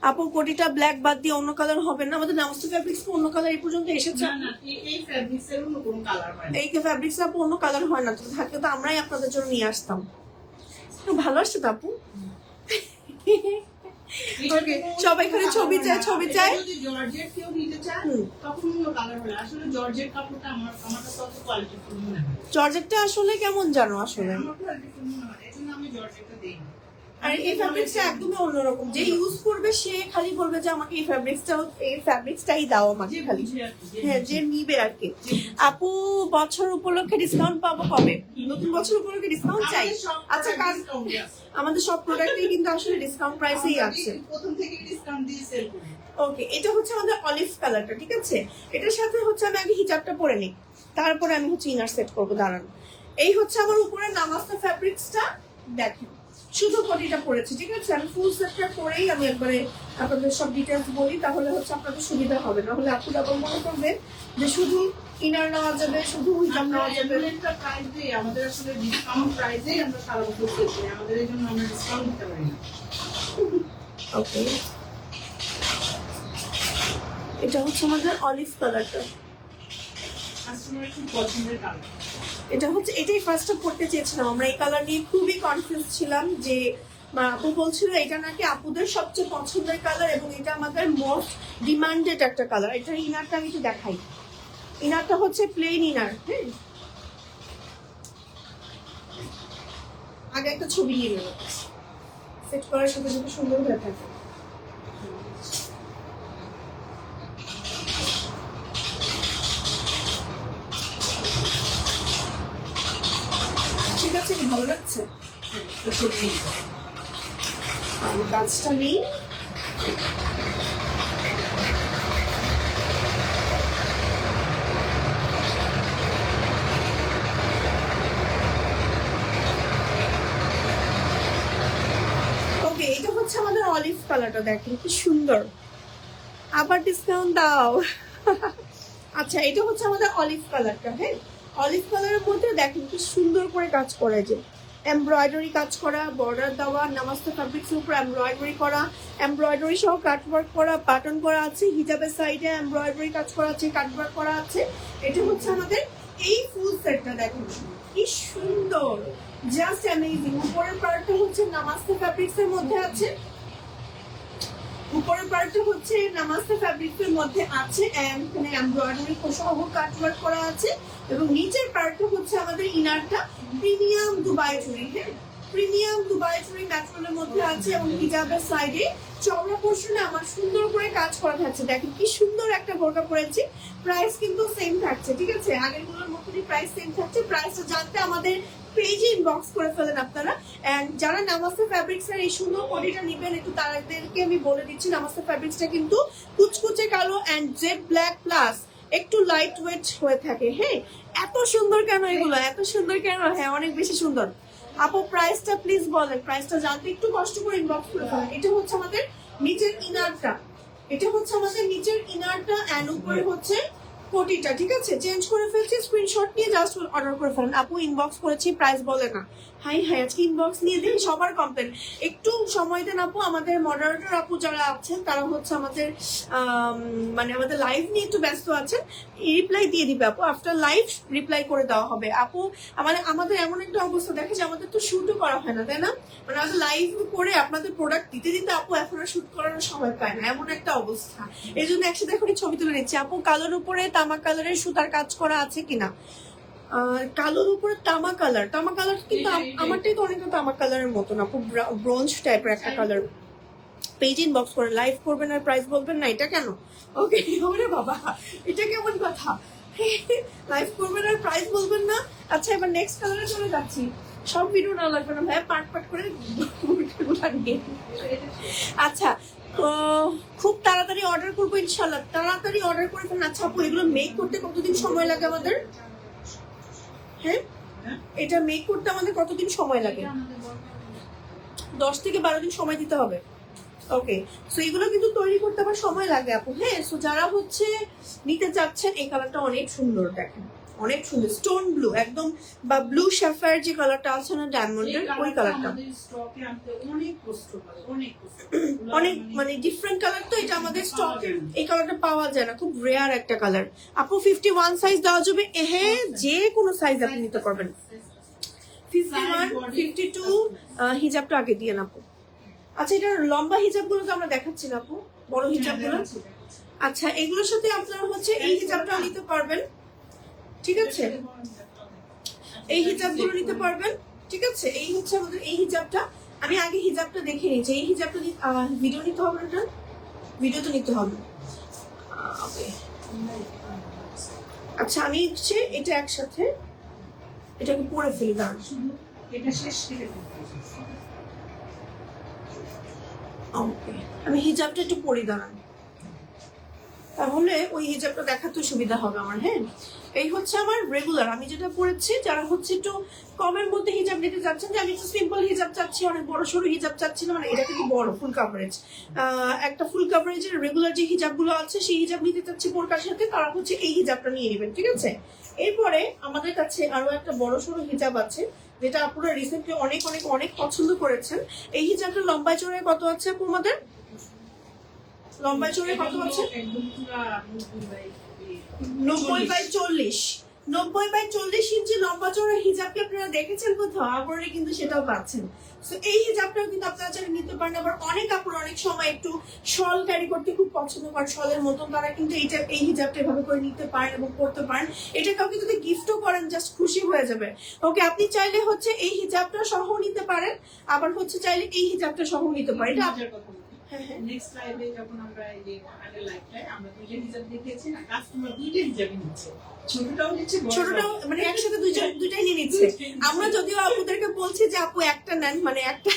[SPEAKER 1] আপু কোটিটা ব্ল্যাক বাদ দিয়ে অন্য কালার হবে না? আমাদের নামস্ত ফ্যাব্রিক্স অন্য কালার এই পর্যন্ত এসেছে? এই ফ্যাব্রিক্সের অন্য কোনো কালার হয় না, এই ফ্যাব্রিক্স আপু অন্য কালার হয় না, তো থাকলে তো আমরাই আপনাদের জন্য নিয়ে আসতাম। তো ভালো আসছে তো আপু। ওকে, সবাই করে ছবি চাই। যদি জর্জেট কেউ নিতে চায় তখন অন্য কালার হবে। আসলে জর্জেট কাপড়টা আমার কাছে অত কোয়ালিটিফুল মনে হয়। জর্জেটটা আসলে কেমন জানো, আসলে আমার কোয়ালিটিফুল মনে হয়, এজন্য আমি জর্জেটটা দেই না। আর এই ফ্যাব্রিক্সটা একদমই অন্যরকম, যে ইউজ করবে সে খালি বলবে যে আমাকে এই ফ্যাব্রিক্সটাই দাও আমাকে খালি, হ্যাঁ যে নিবে আর কি। আপু বছর উপলক্ষে ডিসকাউন্ট পাবো কবে? নতুন বছর উপলক্ষে ডিসকাউন্ট চাই? আচ্ছা, আমাদের সব প্রোডাক্টই কিন্তু আসলে ডিসকাউন্ট প্রাইসেই আছে, প্রথম থেকে ডিসকাউন্ট দিয়ে সেল করি। ওকে, এটা হচ্ছে আমাদের অলিভ কালারটা, ঠিক আছে? এটার সাথে হচ্ছে আমি আগে হিজাবটা পরে নিই, তারপরে আমি হচ্ছে ইনার সেট করবো, দাঁড়ান। এই হচ্ছে আমার উপরে নামাজটা ফ্যাব্রিক্সটা, দেখেন শুধু কোটিটা পড়েছে, ঠিক আছে? আমি ফুল সেটটা পরেই আমি একবারে আপনাদের সব ডিটেলস বলি, তাহলে হচ্ছে আপনাদের সুবিধা হবে, না হলে আপনি ডাবল মনে করবেন যে শুধু ইনার নেওয়া যাবে, শুধু হিজাব নেওয়া যাবে। একটা প্রাইস দিয়ে আমাদের আসলে ডিসকাউন্ট প্রাইসেই আমরা সারা বছর সেল করি, আমাদের এই জন্য আমরা ডিসকাউন্ট দিতে পারি না। ওকে, এটা হচ্ছে আমাদের অলিভ কালারটা, কাস্টমারের খুব পছন্দের কালার। এটা হচ্ছে, এটাই ফার্স্টে পড়তে চেয়েছিলাম আমরা, এই কালার নিয়ে খুবই কনফিউজ ছিলাম, যে আপু বলছিল এটা নাকি আপুদের সবচেয়ে পছন্দের কালার এবং এটা আমাদের মোস্ট ডিমান্ডেড একটা কালার। এটা ইনারটা আমি একটু দেখাই, ইনারটা হচ্ছে প্লেন ইনার। হ্যাঁ, আগে একটা ছবি নিয়ে নেব, সেট করার সাথে সাথে সুন্দর হয়ে থাকে। ভালো লাগছে। আমি কাজটা নেই। ওকে, এটা হচ্ছে আমাদের অলিভ কালারটা, দেখেন কি সুন্দর। আবার ডিসকাউন্ট দাও। আচ্ছা, এটা হচ্ছে আমাদের অলিভ কালারটা। হ্যাঁ, অলিভ কালারের মধ্যে দেখেন কি সুন্দর করে কাজ করা, যে এমব্রয়ডারি কাজ করা, বর্ডার দেওয়া, নামাস্তে ফ্যাব্রিক্সের উপর এমব্রয়ডারি করা, এমব্রয়ডারি সহ কাটওয়ার্ক করা, বাটন করা আছে, হিজাবের সাইডে এমব্রয়ডারি কাজ করা আছে, কাটওয়ার্ক করা আছে। এটা হচ্ছে আমাদের এই ফুল সেটটা, দেখেন কি সুন্দর, জাস্ট অ্যামেজিং। উপরের পার্টটা হচ্ছে নামাস্তে ফ্যাব্রিক্সের মধ্যে আছে, উপরের পার্টটা হচ্ছে নামাস্তে ফ্যাব্রিক্সের মধ্যে আছে, এন্ড এখানে এমব্রয়ডারি সহ কাটওয়ার্ক করা আছে, এবং নিচের পার্টটা হচ্ছে আমাদের ইনারটা প্রিমিয়াম দুবাই জুড়ি। হ্যাঁ, প্রিমিয়াম দুবাই জুড়ি ম্যাটেরিয়ালের মধ্যে আছে, এবং হিজাবের সাইডে চওড়া পোর্শনে আমার সুন্দর করে কাজ করা থাকছে। দেখেন কি সুন্দর একটা বোরকা পরেছি। প্রাইস কিন্তু সেম থাকছে, ঠিক আছে, আগের গুলোর মতনই প্রাইস সেম থাকছে। প্রাইসটা জানতে আমাদের পেজে ইনবক্স করে ফেলেন আপনারা। এন্ড যারা নামাস্তে ফ্যাব্রিক্সের এই সুন্দর কোটিটা নেবেন, একটু তাদেরকে আমি বলে দিচ্ছি, নামাস্তে ফ্যাব্রিক্সটা কিন্তু কুচকুচে কালো এন্ড জেড ব্ল্যাক প্লাস একটু লাইট ওয়েট হয়ে থাকে। হ্যাঁ, এত সুন্দর কেন এগুলো, এত সুন্দর কেন? হ্যাঁ, অনেক বেশি সুন্দর। আপু প্রাইসটা প্লিজ বলেন, প্রাইসটা জানতে একটু কষ্ট করে ইনবক্স করে ফেলেন। এটা হচ্ছে আমাদের নিচের ইনারটা, এটা হচ্ছে আমাদের নিচের ইনারটা, এন্ড উপরে হচ্ছে কোটিটা, ঠিক আছে। চেঞ্জ করে ফেলছি, স্ক্রিনশট নিয়ে জাস্ট অর্ডার করে ফেলেন। আপু ইনবক্স করেছি, প্রাইস বলে না। হাই হাই, আজকে ইনবক্স নিয়ে দিন, সবার কমপ্লেন। একটু সময় দেন আপু, আমাদের মডারেটর আপু যারা আছেন তারা হচ্ছে আমাদের মানে আমাদের লাইভ নিয়ে একটু ব্যস্ত আছেন, রিপ্লাই দিয়ে দিবে আপু, আফটার লাইভ রিপ্লাই করে দেওয়া হবে আপু। আমাদের এমন একটা অবস্থা দেখে যে আমাদের তো শুটও করা হয় না, তাই না? মানে আমাদের লাইভ করে আপনাদের প্রোডাক্ট দিতে দিতে আপু এখন আর শুট করার সময় পায় না, এমন একটা অবস্থা। এই জন্য একসাথে এখন ছবি তুলে নিচ্ছি। আপু কালোর উপরে তামা কালারের সুতার কাজ করা আছে কিনা? কালোর উপরে তামা কালার, তামা কালার কিন্তু আমারটাই তো অনেকটা তামা কালারের মতন আপু, ব্রোঞ্জ টাইপের একটা কালার। পেজ ইনবক্স করে লাইভ করবেন আর প্রাইস বলবেন না, এটা কেন? ওকে, ওরে বাবা, এটা কেমন কথা? লাইভ করবেন আর প্রাইস বলবেন না। আচ্ছা, এবার নেক্সট কালারে চলে যাচ্ছি। সব ভিডিও না লাগবে না ভাই, পার্ট পার্ট করে নিয়ে। আচ্ছা, খুব তাড়াতাড়ি অর্ডার করবো ইনশাল্লাহ, তাড়াতাড়ি অর্ডার করে ফেলেন। আচ্ছা আপু, এগুলো মেক করতে কতদিন সময় লাগে আমাদের? হ্যাঁ, এটা মেক করতে আমাদের কতদিন সময় লাগে? 10 থেকে 12 দিন সময় দিতে হবে। ওকে, সো এগুলো কিন্তু তৈরি করতে আবার সময় লাগে আপু। হ্যাঁ, সো যারা হচ্ছে নিতে চাচ্ছেন, এই কালারটা অনেক সুন্দর, দেখেন অনেক সুন্দর, স্টোন ব্লু একদম, বা ব্লু শ্যাফায়ার যে কালারটা আছে না ডায়মন্ডের, ওই কালারটা অনেক মানে ডিফারেন্ট কালার, তো এটা আমাদের স্টকে এই কালারটা পাওয়া যায় না, খুব রেয়ার একটা কালার। আপু 51 সাইজ দেওয়া যাবে? হ্যাঁ, যে কোনো সাইজ আপনি নিতে পারবেন। 51, 52 হিজাবটা আগে দিয়ে না আপু। আচ্ছা, এটার লম্বা হিজাব গুলো তো আমরা দেখাচ্ছি না আপু, বড় হিজাব গুলো। আচ্ছা, এগুলোর সাথে আপনারা হচ্ছে এই হিজাবটা নিতে পারবেন, ঠিক আছে, এই হিজাব গুলো নিতে পারবেন, ঠিক আছে। এই হচ্ছে আমাদের এই হিজাবটা। আমি আগে হিজাবটা দেখে নিয়েছি, এই হিজাবটা ভিডিও নিতে হবে না, ভিডিও তো নিতে হবে। আচ্ছা, আমি হচ্ছে এটা একসাথে এটাকে পরে ফেলি, দাঁড়ান
[SPEAKER 2] এটা শেষ থেকে
[SPEAKER 1] ওকে, আমি হিজাবটা একটু পরে দাঁড়ান, তাহলে ওই হিজাবটা দেখাতে সুবিধা হবে আমার। হ্যাঁ, এই হচ্ছে আমার রেগুলার, আমি যেটা পরেছি। যারা হচ্ছে একটু কমের মধ্যে হিজাব নিতে চাচ্ছেন, যে আমি একটু সিম্পল হিজাব চাচ্ছি, অনেক বড় সরু হিজাব চাচ্ছি না, মানে এটা কিন্তু বড় ফুল কাভারেজ, একটা ফুল কাভারেজের রেগুলার যে হিজাবগুলো আছে সেই হিজাব নিতে চাচ্ছি বোরকার সাথে, তারা হচ্ছে এই হিজাবটা নিয়ে নেবেন, ঠিক আছে। এরপরে আমাদের কাছে আরো একটা বড় সরু হিজাব আছে, যেটা আপনারা রিসেন্টলি অনেক অনেক অনেক পছন্দ করেছেন। এই হিজাবটা লম্বায় চড়ায় কত আছে আপু আমাদের? লম্বায় চড়ায় কত আছে? 90/40, 90/40 ইঞ্চি লম্বা চড়া হিজাবকে আপনারা দেখেছেন কোথাও? আবার কিন্তু সেটাও পাচ্ছেন। সো এই হিজাবটাও কিন্তু আপনারা চাইলে নিতে পারেন। আবার অনেক কাপড় অনেক সময় একটু শল ক্যারি করতে খুব পছন্দ করেন, শলের মতন, তারা কিন্তু এই হিজাবটা এভাবে করে নিতে পারেন এবং পরতে পারেন। এটা কাউকে যদি গিফটও করেন, জাস্ট খুশি হয়ে যাবে। ওকে, আপনি চাইলে হচ্ছে এই হিজাবটা সহ নিতে পারেন, আবার হচ্ছে চাইলে এই হিজাবটা সহ নিতে পারেন। এটা হ্যাঁ হ্যাঁ
[SPEAKER 2] নেক্সট লাইভে যখন আমরা এই যে আগের লাইভটায় আমরা দুইটা হিজাব দেখিয়েছি না, কাস্টমার দুইটা হিজাবই নিচ্ছে, ছোটটাও নিচ্ছে
[SPEAKER 1] ছোটটাও, মানে একসাথে দুইটাই নিয়ে নিচ্ছে। আমরা যদিও আপুদেরকে বলছি যে আপু একটা নেন, মানে একটা,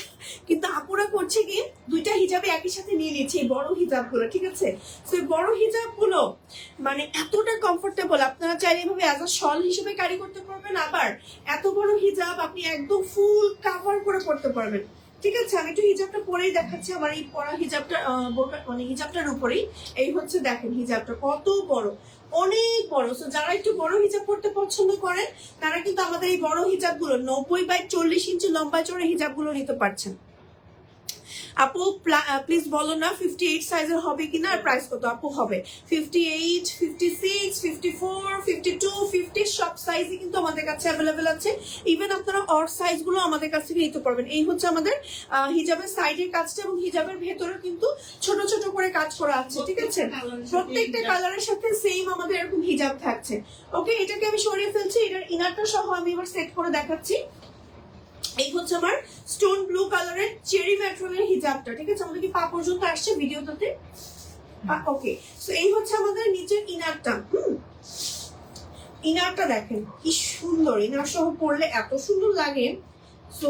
[SPEAKER 1] কিন্তু আপুরা করছে কি দুইটা হিজাবে একই সাথে নিয়ে নিচ্ছে এই বড় হিজাবগুলো, ঠিক আছে? তো এই বড় হিজাবগুলো মানে এতটা কমফোর্টেবল, আপনারা চাইলে এভাবে অ্যাজ আ শল হিসেবে ক্যারি করতে পারবেন, আবার এত বড় হিজাব আপনি একদম ফুল কাভার করে পড়তে পারবেন, ঠিক আছে? আমি একটু হিজাবটা পরেই দেখাচ্ছি, আমার এই পরা হিজাবটা মানে হিজাবটার উপরেই এই হচ্ছে, দেখেন হিজাবটা কত বড়, অনেক বড়। সো যারা একটু বড় হিজাব পড়তে পছন্দ করেন তারা কিন্তু আমাদের এই বড় হিজাবগুলো 90/40 ইঞ্চি লম্বা চড়া হিজাবগুলো নিতে পারছেন। আপু প্লিজ বলো না 58 সাইজের হবে কিনা, আর প্রাইস কত আপু হবে? 58, 56, 54, 52, 50 সব সাইজই কিন্তু আমাদের কাছে অ্যাভেলেবেল আছে। ইভেন আপনারা অর সাইজগুলো আমাদের কাছ থেকে নিতে পারবেন। এই হচ্ছে আমাদের হিজাবের সাইডের কাজটা, এবং হিজাবের ভেতরে কিন্তু ছোট ছোট করে কাজ করা আছে, ঠিক আছে? প্রত্যেকটা কালারের সাথে সেম আমাদের এরকম হিজাব থাকছে। ওকে, এটাকে আমি সরিয়ে ফেলছি, এটার ইনারটা সহ আমি এবার সেট করে দেখাচ্ছি। এই হচ্ছে আমার স্টোন ব্লু কালারের চেরি ম্যাটেরিয়ালের হিজাবটা, ঠিক আছে? আমাদের কি পা পর্যন্ত আসছে ভিডিওটাতে? ওকে, সো এই হচ্ছে আমাদের নিচের ইনারটা। ইনারটা দেখেন কি সুন্দর, ইনার সহ পরলে এত সুন্দর লাগে। সো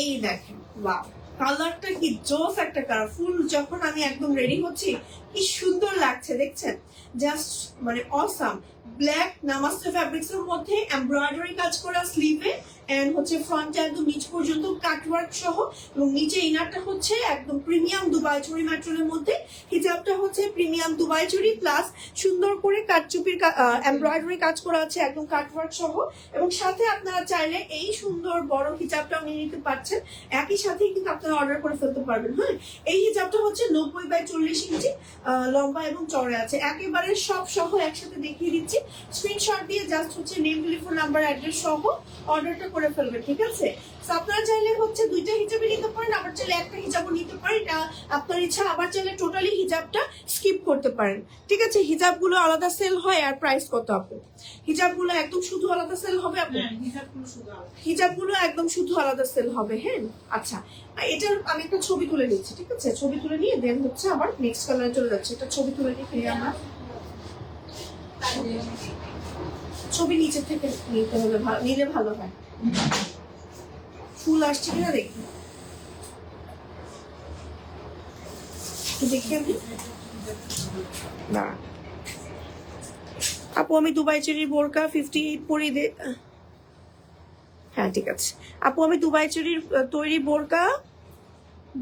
[SPEAKER 1] এই দেখেন, ওয়াও, কালারটা কি জোস একটা কালার। ফুল যখন আমি একদম রেডি হচ্ছি কি সুন্দর লাগছে, দেখছেন? জাস্ট মানে অসাম। ব্ল্যাক নামাস্তে ফ্যাব্রিক্স এর মধ্যে এমব্রয়ডারি কাজ করা স্লিভে, এন্ড হচ্ছে ফ্রন্টে একদম নিচ পর্যন্ত কাটওয়ার্ক সহ, এবং নিচে ইনারটা হচ্ছে একদম প্রিমিয়াম দুবাই চুরি ম্যাটেরিয়ালের মধ্যে। হিজাবটা হচ্ছে প্রিমিয়াম দুবাই চুরি প্লাস সুন্দর করে কাটচুপির এমব্রয়ডারি কাজ করা আছে একদম কাটওয়ার্ক সহ, এবং সাথে আপনারা চাইলে এই সুন্দর বড় হিজাবটাও নিয়ে নিতে পারছেন, একই সাথেই কিন্তু আপনারা অর্ডার করে ফেলতে পারবেন। হ্যাঁ, এই হিজাবটা হচ্ছে 90/40 ইঞ্চি লম্বা এবং চওড়া আছে, একেবারে সব সহ একসাথে দেখিয়ে দিচ্ছি। স্ক্রিনশট দিয়ে জাস্ট হচ্ছে নেম, টেলিফোন নাম্বার, অ্যাড্রেস সহ অর্ডারটা করে ফেলবেন, ঠিক আছে? আপনারা চাইলে হচ্ছে দুইটা হিজাবই নিতে পারেন, আবার চাইলে একটা হিজাবও নিতে পারেন, এটা আপনার ইচ্ছা। আবার চাইলে টোটালি হিজাবটা স্কিপ করতে পারেন, ঠিক আছে? হিজাবগুলো আলাদা সেল হয়, আর প্রাইস কত আপু? হিজাবগুলো একদম শুধু আলাদা সেল হবে আপু? হিজাবগুলো একদম শুধু আলাদা সেল হবে। হ্যাঁ, আচ্ছা, এটার আমি একটা ছবি তুলে নিচ্ছি, ঠিক আছে? ছবি তুলে নিয়ে দেন হচ্ছে আবার নেক্সট কালারে চলে যাচ্ছে। এটা ছবি তুলে নিয়ে আমরা ছবি নিচে থেকে নিতে হবে, নিলে ভালো হয়। ফুল আসছে কিনা দেখি, দেখি আমি না। আপু আমি দুবাই চেরির বোরকা 58 পরি দে। হ্যাঁ ঠিক আছে আপু, আমি দুবাই চেরির তৈরি বোরকা,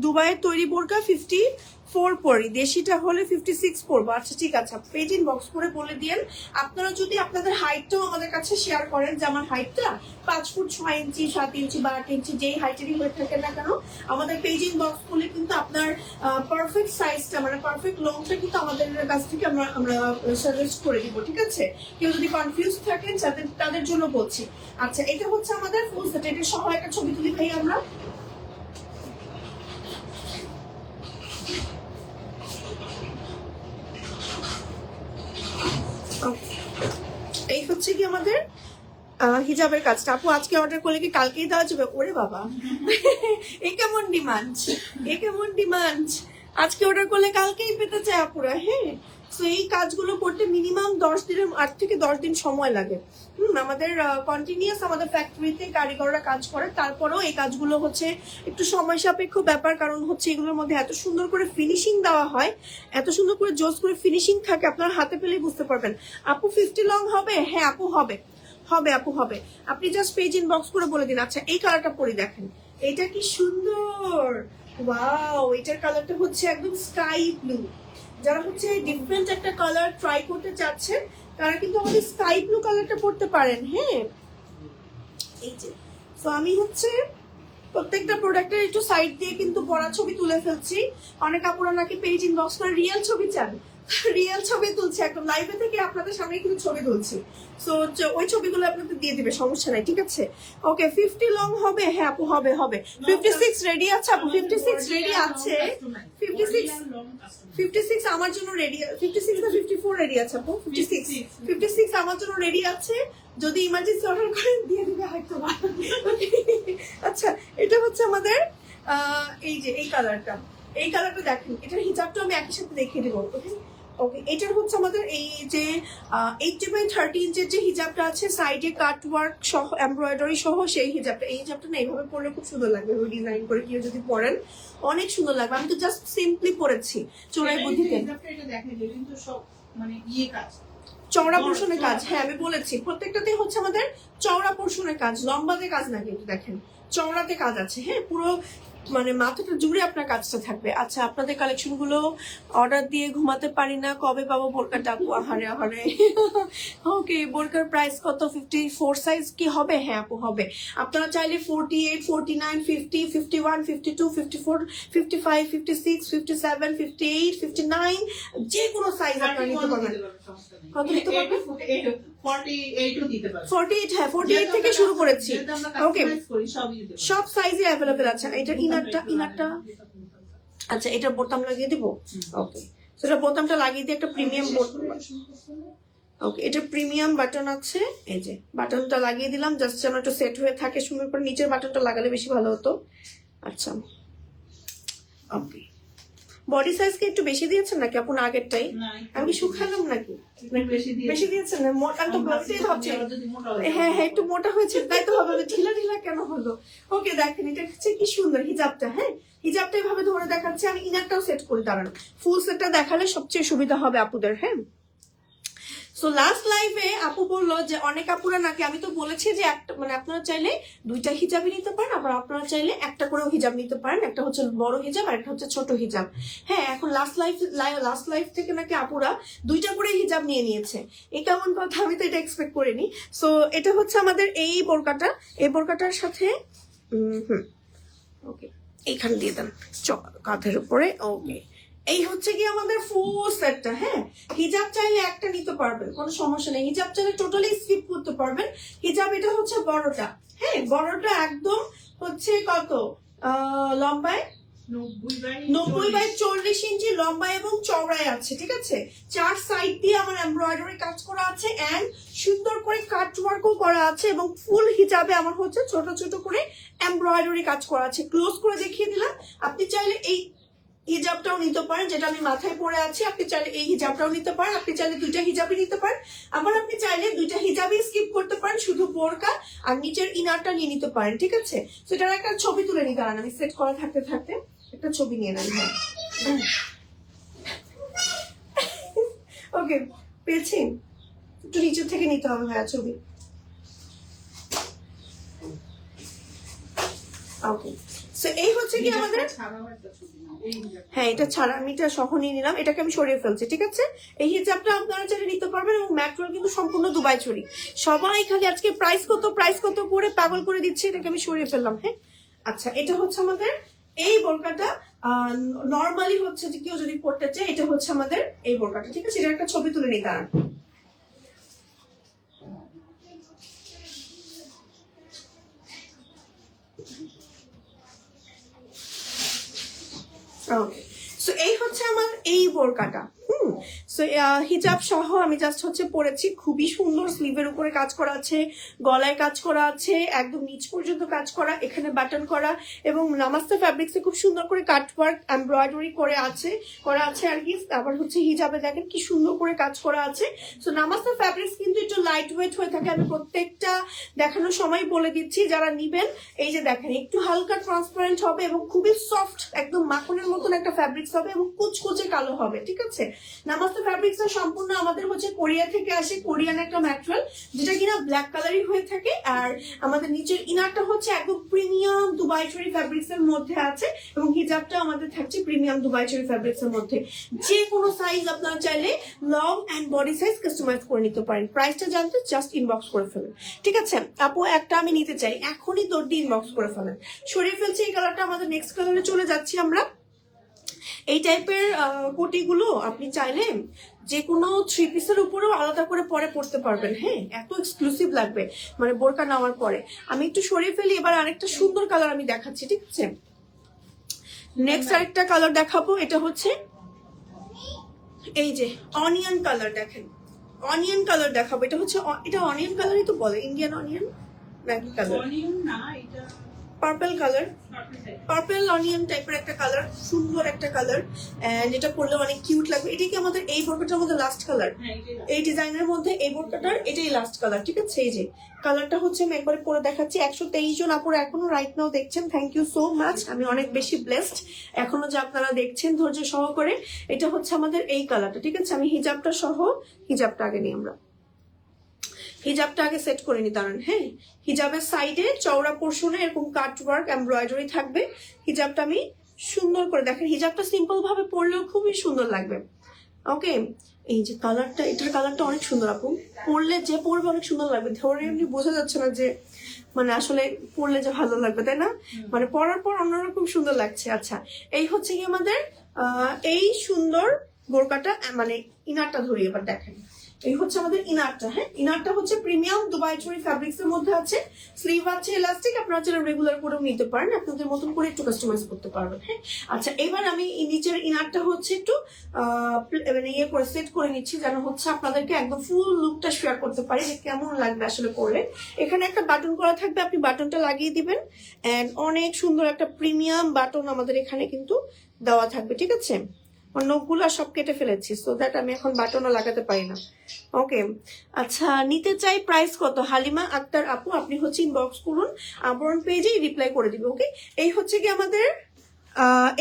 [SPEAKER 1] দুবাইয়ের তৈরি বোরকা 54 পরি, দেশিটা হলে 56 পরবো। আচ্ছা ঠিক আছে, পেজ ইনবক্স করে বলে দিয়েন। আপনারা যদি আপনাদের হাইটটাও আমাদের কাছে শেয়ার করেন, যে আমার হাইটটা 5 ফুট 6 ইঞ্চি, 7 ইঞ্চি বা 8 ইঞ্চি, যেই হাইটেরই হয়ে থাকে না কেন, আমাদের পেজ ইনবক্স করলে কিন্তু আপনার পারফেক্ট সাইজটা, মানে পারফেক্ট লংটা কিন্তু আমাদের কাছ থেকে আমরা সাজেস্ট করে দিব, ঠিক আছে? কেউ যদি কনফিউজ থাকেন তাদের জন্য বলছি। আচ্ছা, এটা হচ্ছে আমাদের ফুল সেট, এটা সহ একটা ছবি তুলি ভাই আমরা। এই হচ্ছে কি আমাদের হিজাবের কাজটা। আপু আজকে অর্ডার করলে কি কালকেই দেওয়া যাবে? ওরে বাবা, এ কেমন ডিমান্ড, এ কেমন ডিমান্ড! আজকে অর্ডার করলে কালকেই পেতে চায় আপুরা। হ্যাঁ, তো এই কাজগুলো করতে মিনিমাম 8 থেকে 10 দিন সময় লাগে। আমাদের কন্টিনিউয়াস আমাদের ফ্যাক্টরিতে কারিগররা কাজ করে, তারপরেও এই কাজগুলো হচ্ছে একটু সময় সাপেক্ষ ব্যাপার, কারণ হচ্ছে এগুলোর মধ্যে এত সুন্দর করে ফিনিশিং দেওয়া হয়, এত সুন্দর করে জোস করে ফিনিশিং থাকে, আপনার হাতে পেলেই বুঝতে পারবেন। আপু 50 লং হবে? হ্যাঁ আপু হবে, হবে আপু হবে। আপনি জাস্ট পেজ ইনবক্স করে বলে দিন। আচ্ছা, এই কালারটা পরে দেখেন, এটা কি সুন্দর, ওয়াও! এটার কালারটা হচ্ছে একদম স্কাই ব্লু। যারা হচ্ছে ডিফারেন্ট একটা কালার ট্রাই করতে চাচ্ছেন তারা কিন্তু আমাদের স্কাই ব্লু কালারটা পড়তে পারেন। হ্যাঁ, এই যে, তো আমি হচ্ছে প্রত্যেকটা প্রোডাক্টের একটু সাইড দিয়ে কিন্তু পড়া ছবি তুলে ফেলছি। অনেক আপুরা নাকি পেজ ইনবক্স করে রিয়েল ছবি চান, রিয়েল ছবি তুলছি, একদম লাইভে থেকে আপনাদের সামনে কিন্তু ছবি তুলছি। সো ওই ছবিগুলো আপনাদের দিয়ে দিবে, সমস্যা নাই, ঠিক আছে? ওকে, 50 লং হবে? হ্যাঁ আপু হবে, হবে। 56 রেডি আছে আপু? 56 রেডি আছে, 56 আমার জন্য রেডি। 56 না 54 রেডি আছে আপু? 56 আমার জন্য রেডি আছে, যদি ইমার্জেন্সি অর্ডার করেন দিয়ে দিবে হয়তো। আচ্ছা, এটা হচ্ছে আমাদের এই যে এই কালারটা, এই কালারটা দেখেন, এটার হিজাবটা আমি একই সাথে দেখিয়ে দেবো। ওকে ওকে, এটার হচ্ছে আমাদের এই যে 80/30 ইঞ্চের যে হিজাবটা আছে, সাইডে কাট ওয়ার্ক সহ এমব্রয়ডারি সহ সেই হিজাবটা। এই হিজাবটা না এইভাবে পরলে খুব সুন্দর লাগবে, ওই ডিজাইন করে কেউ যদি পরেন অনেক সুন্দর লাগবে। আমি তো জাস্ট সিম্পলি পরেছি চোরাই বুদ্ধিতে।
[SPEAKER 2] এটা দেখেন কিন্তু সব মানে ইয়ে কাজ,
[SPEAKER 1] চওড়া পোর্শনের কাজ। হ্যাঁ আমি বলেছি প্রত্যেকটাতেই হচ্ছে আমাদের চওড়া পোর্শনের কাজ, লম্বাতে কাজ না, কিন্তু দেখেন চওড়াতে কাজ আছে। হ্যাঁ পুরো মানে মাথাটা জুড়ে আপনার কাজটা থাকবে। আচ্ছা আপনাদের কালেকশন গুলো অর্ডার দিয়ে ঘুমাতে পারি না, কবে পাবো বোরকাটা আপু? আহারে আহারে। ওকে, বোরকার প্রাইস কত? 54 সাইজ কি হবে? হ্যাঁ আপু হবে। আপনারা চাইলে 48, 49, 50, 51, 52, 54, 55, 56, 57, 58, 59 যে কোনো সাইজ আপনারা নিতে পারবেন। কত নিতে পারবেন?
[SPEAKER 2] 48ও দিতে পারবেন।
[SPEAKER 1] 48, হ্যাঁ 48 থেকে শুরু করেছি। ওকে,
[SPEAKER 2] করি সবই দিতে পারবেন।
[SPEAKER 1] সব সাইজে অ্যাভেলেবেল আছে। এটা ইনারটা আচ্ছা এটার বোতাম লাগিয়ে দিব। ওকে, সেটা বোতামটা লাগিয়ে দিয়ে একটা প্রিমিয়াম ওকে, এটা প্রিমিয়াম বাটন আছে। এই যে বাটনটা লাগিয়ে দিলাম জাস্ট যেন একটু সেট হয়ে থাকে সুন্দর করে। নিচের বাটনটা লাগালে বেশি ভালো হতো। আচ্ছা ওকে, বডি সাইজ কি একটু বেশি দিয়েছেন নাকি আপু আগেরটাই? আমি কি শুকালাম নাকি? বেশি দিয়েছেন না? মোটা তো বলতেই ভাবছি। হ্যাঁ হ্যাঁ একটু মোটা হয়েছে তাই তো হবে, ঢিলা ঢিলা কেন হলো? ওকে দেখেন এটা হচ্ছে কি সুন্দর হিজাবটা। হ্যাঁ হিজাবটা এভাবে ধরে দেখাচ্ছে। আমি ইনারটাও সেট করে দাঁড়ানো, ফুল সেটটা দেখালে সবচেয়ে সুবিধা হবে আপুদের। হ্যাঁ সো লাস্ট লাইভে আপু বললো যে অনেক আপুরা নাকি, আমি তো বলেছি যে একটা মানে আপনারা চাইলে দুইটা হিজাবই নিতে পারেন, আবার আপনারা চাইলে একটা করেও হিজাব নিতে পারেন। একটা হচ্ছে বড় হিজাব আর একটা হচ্ছে ছোট হিজাব। হ্যাঁ এখন লাস্ট লাইভ থেকে নাকি আপুরা দুইটা করে হিজাব নিয়ে নিয়েছে। এই কেমন কথা, আমি তো এটা এক্সপেক্ট করিনি। সো এটা হচ্ছে আমাদের এই বোরকাটা, এই বোরকাটার সাথে ওকে এইখানে দিয়ে দেন কাঁধের উপরে। ওকে, এই হচ্ছে কি আমাদের ফুল সেটটা। হ্যাঁ হিজাব চাইলে একটা নিতে পারবেন, কোনো সমস্যা নেই। হিজাব চাইলে টোটালি স্কিপ করতে পারবেন। হিজাব এটা হচ্ছে বড়টা। হ্যাঁ বড়টা একদম হচ্ছে কত লম্বায় 90/40 ইঞ্চি লম্বায় এবং চওড়ায় আছে। ঠিক আছে, চার সাইড দিয়ে আমার এমব্রয়ডারি কাজ করা আছে এন্ড সুন্দর করে কাট ওয়ার্কও করা আছে, এবং ফুল হিজাবে আমার হচ্ছে ছোট ছোট করে এমব্রয়ডারি কাজ করা আছে। ক্লোজ করে দেখিয়ে দিলাম। আপনি চাইলে এই হিজাবটাও নিতে পারেন যেটা আমি মাথায় পরে আছি, আপনি চাইলে এই হিজাবটাও নিতে পারেন, আপনি চাইলে দুইটা হিজাবই নিতে পারেন, আবার আপনি চাইলে দুইটা হিজাবই স্কিপ করতে পারেন, শুধু বোরকা আর নিচের ইনারটা নিয়ে নিতে পারেন। ঠিক আছে, সেটার একটা ছবি তুলে নিতে পারেন। আমি সেট করা থাকতে থাকতে একটা ছবি নিয়ে নেন। ওকে পেয়েছেন, একটু নিচের থেকে নিতে হবে ভাইয়া ছবি। ওকে সো এই হচ্ছে কি আমাদের, হ্যাঁ এটা ছাড়া আমি এটা সহ নিয়ে নিলাম, এটাকে আমি সরিয়ে ফেলছি। ঠিক আছে, এই হিজাবটা আপনারা চাইলে নিতে পারবেন, এবং ম্যাটেরিয়াল কিন্তু সম্পূর্ণ দুবাই চুরি। সবাই খালি আজকে প্রাইস কত করে পাগল করে দিচ্ছে, এটাকে আমি সরিয়ে ফেললাম। হ্যাঁ আচ্ছা এটা হচ্ছে আমাদের এই বোরকাটা। নর্মালি হচ্ছে যে কেউ যদি পড়তে চায়, এটা হচ্ছে আমাদের এই বোরকাটা। ঠিক আছে, এটা একটা ছবি তুলে নিই দাঁড়ান। ওকে সো এই হচ্ছে আমার এই বোরকাটা। সো হিজাব সহ আমি জাস্ট হচ্ছে পরেছি, খুবই সুন্দর। স্লিভের উপরে কাজ করা আছে, গলায় কাজ করা আছে, একদম নিচ পর্যন্ত কাজ করা, এখানে বাটন করা, এবং নামাস্তে ফ্যাব্রিক্সে খুব সুন্দর করে কাট ওয়ার্ক এমব্রয়ডারি করা আছে আর কি। আবার হচ্ছে হিজাবে দেখেন কি সুন্দর করে কাজ করা আছে। সো নামাস্তে ফ্যাব্রিক্স কিন্তু একটু লাইট ওয়েট হয়ে থাকে, আমি প্রত্যেকটা দেখানোর সময় বলে দিচ্ছি যারা নিবেন। এই যে দেখেন একটু হালকা ট্রান্সপারেন্ট হবে এবং খুবই সফট, একদম মাখনের মতন একটা ফ্যাব্রিক্স হবে এবং কুচকুচে কালো হবে। ঠিক আছে, নামাস্তে ফ্যাব্রিক্সটা সম্পূর্ণ আমাদের হচ্ছে কোরিয়া থেকে আসে, কোরিয়ান একটা ম্যাটেরিয়াল যেটা কিনা ব্ল্যাক কালারই হয়ে থাকে। আর আমাদের নিচের ইনারটা হচ্ছে একদম প্রিমিয়াম দুবাই চুরি ফ্যাব্রিক্স এর মধ্যে আছে, এবং হিজাবটা আমাদের থাকছে প্রিমিয়াম দুবাই চুরি ফ্যাব্রিক্স এর মধ্যে। যে কোনো সাইজ আপনারা চাইলে long and body size customise করে নিতে পারেন। প্রাইসটা জানতে জাস্ট ইনবক্স করে ফেলেন। ঠিক আছে আপু একটা আমি নিতে চাই, এখনই দৌড় ইনবক্স করে ফেলেন। সরিয়ে ফেলছি এই কালারটা, আমাদের নেক্সট কালারে চলে যাচ্ছি আমরা। এই টাইপের কোটিগুলো আপনি চাইলে যে কোনো 3 পিসের উপরেও আলাদা করে পরে পড়তে পারবেন। হ্যাঁ এত এক্সক্লুসিভ লাগবে মানে বোরকা নেওয়ার পরে। আমি একটু সরিয়ে ফেলি, এবার আরেকটা সুন্দর কালার আমি দেখাচ্ছি। ঠিক আছে, নেক্সট আরেকটা কালার দেখাবো, এটা হচ্ছে এই যে অনিয়ন কালার। দেখেন অনিয়ন কালার দেখাবো, এটা হচ্ছে এটা অনিয়ন কালারই তো বলে, ইন্ডিয়ান অনিয়ন নাকি কালার?
[SPEAKER 2] অনিয়ন না, এটা
[SPEAKER 1] পার্পল কালার, পার্পল অনিয়ন টাইপের একটা কালার, সুন্দর একটা কালার, এন্ড এটা পরলে অনেক কিউট লাগবে। এটা কি আমাদের এই বোরকাটার মধ্যে লাস্ট কালার? এই ডিজাইনের মধ্যে এই বোরকাটার এটাই লাস্ট কালার, ঠিক আছে? এই যে কালারটা হচ্ছে আমি একবার পরে দেখাচ্ছি। 123 জন আপুরা এখনো রাইট নাও দেখছেন, থ্যাংক ইউ সো মাচ। আমি অনেক বেশি ব্লেসড এখনো যে আপনারা দেখছেন ধৈর্য সহকারে। এটা হচ্ছে আমাদের এই কালারটা, ঠিক আছে? আমি হিজাবটা সহ, হিজাবটা আগে নিই আমরা, হিজাবটা আগে সেট করে নি দাঁড়ান। হ্যাঁ, হিজাবের সাইডে চওড়া পোর্শনে এরকম কাট ওয়ার্ক এমব্রয়ডারি থাকবে। হিজাবটা আমি সুন্দর করে দেখেন, হিজাবটা সিম্পল ভাবে পরলেও খুবই সুন্দর লাগবে। ওকে, এই যে কালারটা, এটার কালারটা অনেক সুন্দর আপু, পরলে যে পরবে অনেক সুন্দর লাগবে। ধরে এমনি বোঝা যাচ্ছে না যে মানে আসলে পরলে যে ভালো লাগবে, তাই না? মানে পরার পর অন্যরকম সুন্দর লাগছে। আচ্ছা, এই হচ্ছে কি আমাদের এই সুন্দর বোরকাটা, মানে ইনারটা ধরি এবার দেখেন। এই হচ্ছে আমাদের ইনারটা। হ্যাঁ, ইনারটা হচ্ছে প্রিমিয়াম দুবাই চুরি ফ্যাব্রিক্স এর মধ্যে আছে, স্লিভ আছে ইলাস্টিক, আপনারা চাইলে রেগুলার করেও নিতে পারেন, আপনাদের মতন করে একটু কাস্টমাইজ করতে পারবেন। হ্যাঁ, আচ্ছা, এবার আমি নিচের ইনারটা হচ্ছে একটু মানে ইয়ে করে সেট করে নিচ্ছি, যেন হচ্ছে আপনাদেরকে একদম ফুল লুকটা শেয়ার করতে পারি যে কেমন লাগবে আসলে পরলে। এখানে একটা বাটন করা থাকবে, আপনি বাটনটা লাগিয়ে দিবেন, এন্ড অনেক সুন্দর একটা প্রিমিয়াম বাটন আমাদের এখানে কিন্তু দেওয়া থাকবে, ঠিক আছে? নখগুলা সব কেটে ফেলেছি, সো দ্যাট আমি এখন বাটনও লাগাতে পারি না। ওকে, আচ্ছা, নিতে চাই, প্রাইস কত? হালিমা আক্তার আপু, আপনি হচ্ছে ইনবক্স করুন, আবরণ পেজেই রিপ্লাই করে দিবে। ওকে, এই হচ্ছে কি আমাদের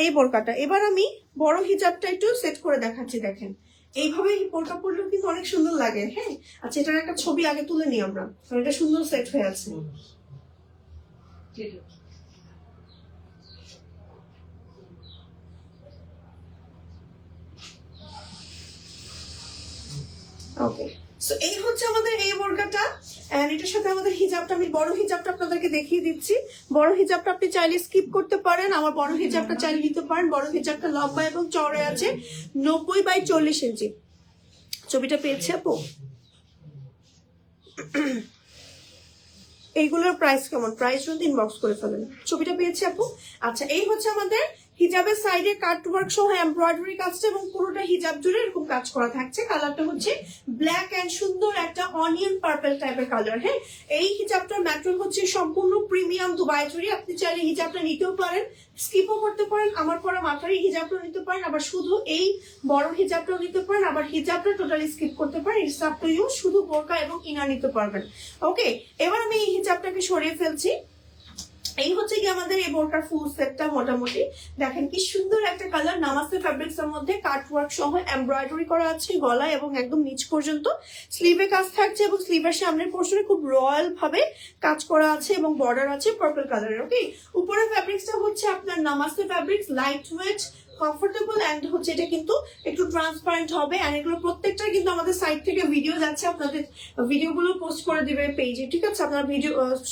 [SPEAKER 1] এই বোরকাটা। এবার আমি বড় হিজাবটা একটু সেট করে দেখাচ্ছি, দেখেন এইভাবে বোরকা পরলেও কিন্তু অনেক সুন্দর লাগে। হ্যাঁ, আচ্ছা, এটার একটা ছবি আগে তুলে নিই আমরা, কারণ এটা সুন্দর সেট হয়ে আছে। ওকে, সো এই হচ্ছে আমাদের এই বোরকাটা, এন্ড এটার সাথে আমাদের হিজাবটা, আমি বড় হিজাবটা আপনাদেরকে দেখিয়ে দিচ্ছি। বড় হিজাবটা আপনি চাইলে স্কিপ করতে পারেন, আমার বড় হিজাবটা চাইলে নিতে পারেন। বড় হিজাবটা লম্বা এবং চওড়া আছে 90/40 ইঞ্চি। ছবিটা পেয়েছে আপু? এইগুলোর প্রাইস কেমন? প্রাইস যদি ইনবক্স করে ফেলেন। ছবিটা পেয়েছে আপু? আচ্ছা, এই হচ্ছে আমাদের হিজাবের সাইডে কাট ওয়ার্ক সহ এমব্রয়ডারি কাজটা, এবং পুরোটা হিজাব জুড়ে এরকম কাজ করা থাকছে। কালারটা হচ্ছে ব্ল্যাক এন্ড সুন্দর একটা অনিয়ন পার্পল টাইপের কালার। হ্যাঁ, এই হিজাবটার ম্যাটেরিয়াল হচ্ছে সম্পূর্ণ প্রিমিয়াম দুবাই চুরি। আপনি চাইলে হিজাবটা নিতেও পারেন, স্কিপও করতে পারেন, আমার পরা মাথারই হিজাবটা নিতে পারেন, আবার শুধু এই বড় হিজাবটাও নিতে পারেন, আবার হিজাবটা টোটালি স্কিপ করতে পারেন। ইটস আপ টু ইউ, শুধু বোরকা এবং ইনার নিতে পারবেন। ওকে, এবার আমি এই হিজাবটাকে সরিয়ে ফেলছি। এই হচ্ছে কি আমাদের এই বোরকার ফুল সেটটা। মোটামুটি দেখেন কি সুন্দর একটা কালার, নামাজে ফ্যাব্রিক্স এর মধ্যে কাট ওয়ার্ক সহ এমব্রয়ডারি করা আছে গলায় এবং একদম নিচ পর্যন্ত। স্লিভে কাজ থাকছে এবং স্লিভের সামনের পোর্শনে খুব রয়্যাল ভাবে কাজ করা আছে এবং বর্ডার আছে পার্পল কালারের। ওকে, উপরের ফ্যাব্রিক্সটা হচ্ছে আপনার নামাজে fabrics, light weight, comfortable, and হচ্ছে এটা কিন্তু একটু ট্রান্সপারেন্ট হবে। এন্ড এগুলো প্রত্যেকটা কিন্তু আমাদের সাইট থেকে ভিডিও যাচ্ছে, আপনাদের ভিডিওগুলো পোস্ট করে দিবে পেজে, ঠিক আছে? আপনারা ভিডিও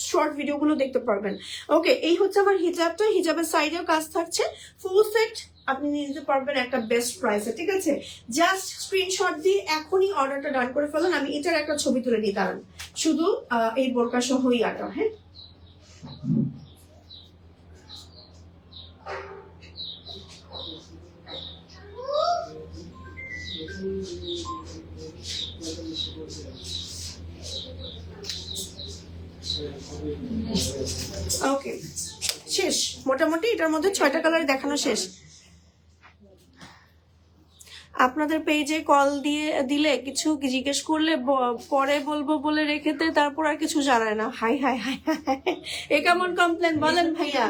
[SPEAKER 1] শর্ট ভিডিওগুলো দেখতে পারবেন। ওকে, এই হচ্ছে আমার হিজাবটা, হিজাবের সাইডেও কাজ থাকছে। ফুল সেট আপনি নিয়ে নিতে পারবেন একটা বেস্ট প্রাইসে, ঠিক আছে? জাস্ট স্ক্রিনশট দিয়ে এখনই অর্ডারটা ডান করে ফেলেন। আমি এটার একটা ছবি তুলে নিই, দাঁড়ান, শুধু এই বোরকা সহ ইয়াটা। হ্যাঁ, ওকে, শেষ। মোটামুটি এটার মধ্যে 6টা কালার দেখানো শেষ। আপনাদের পেজে কল দিলে কিছু জিজ্ঞেস করলে পরে বলবো বলে রেখে দেয়, তারপর আর কিছু জানায় না। হাই হাই হাই হাই, এ কেমন কমপ্লেন বলেন ভাইয়া?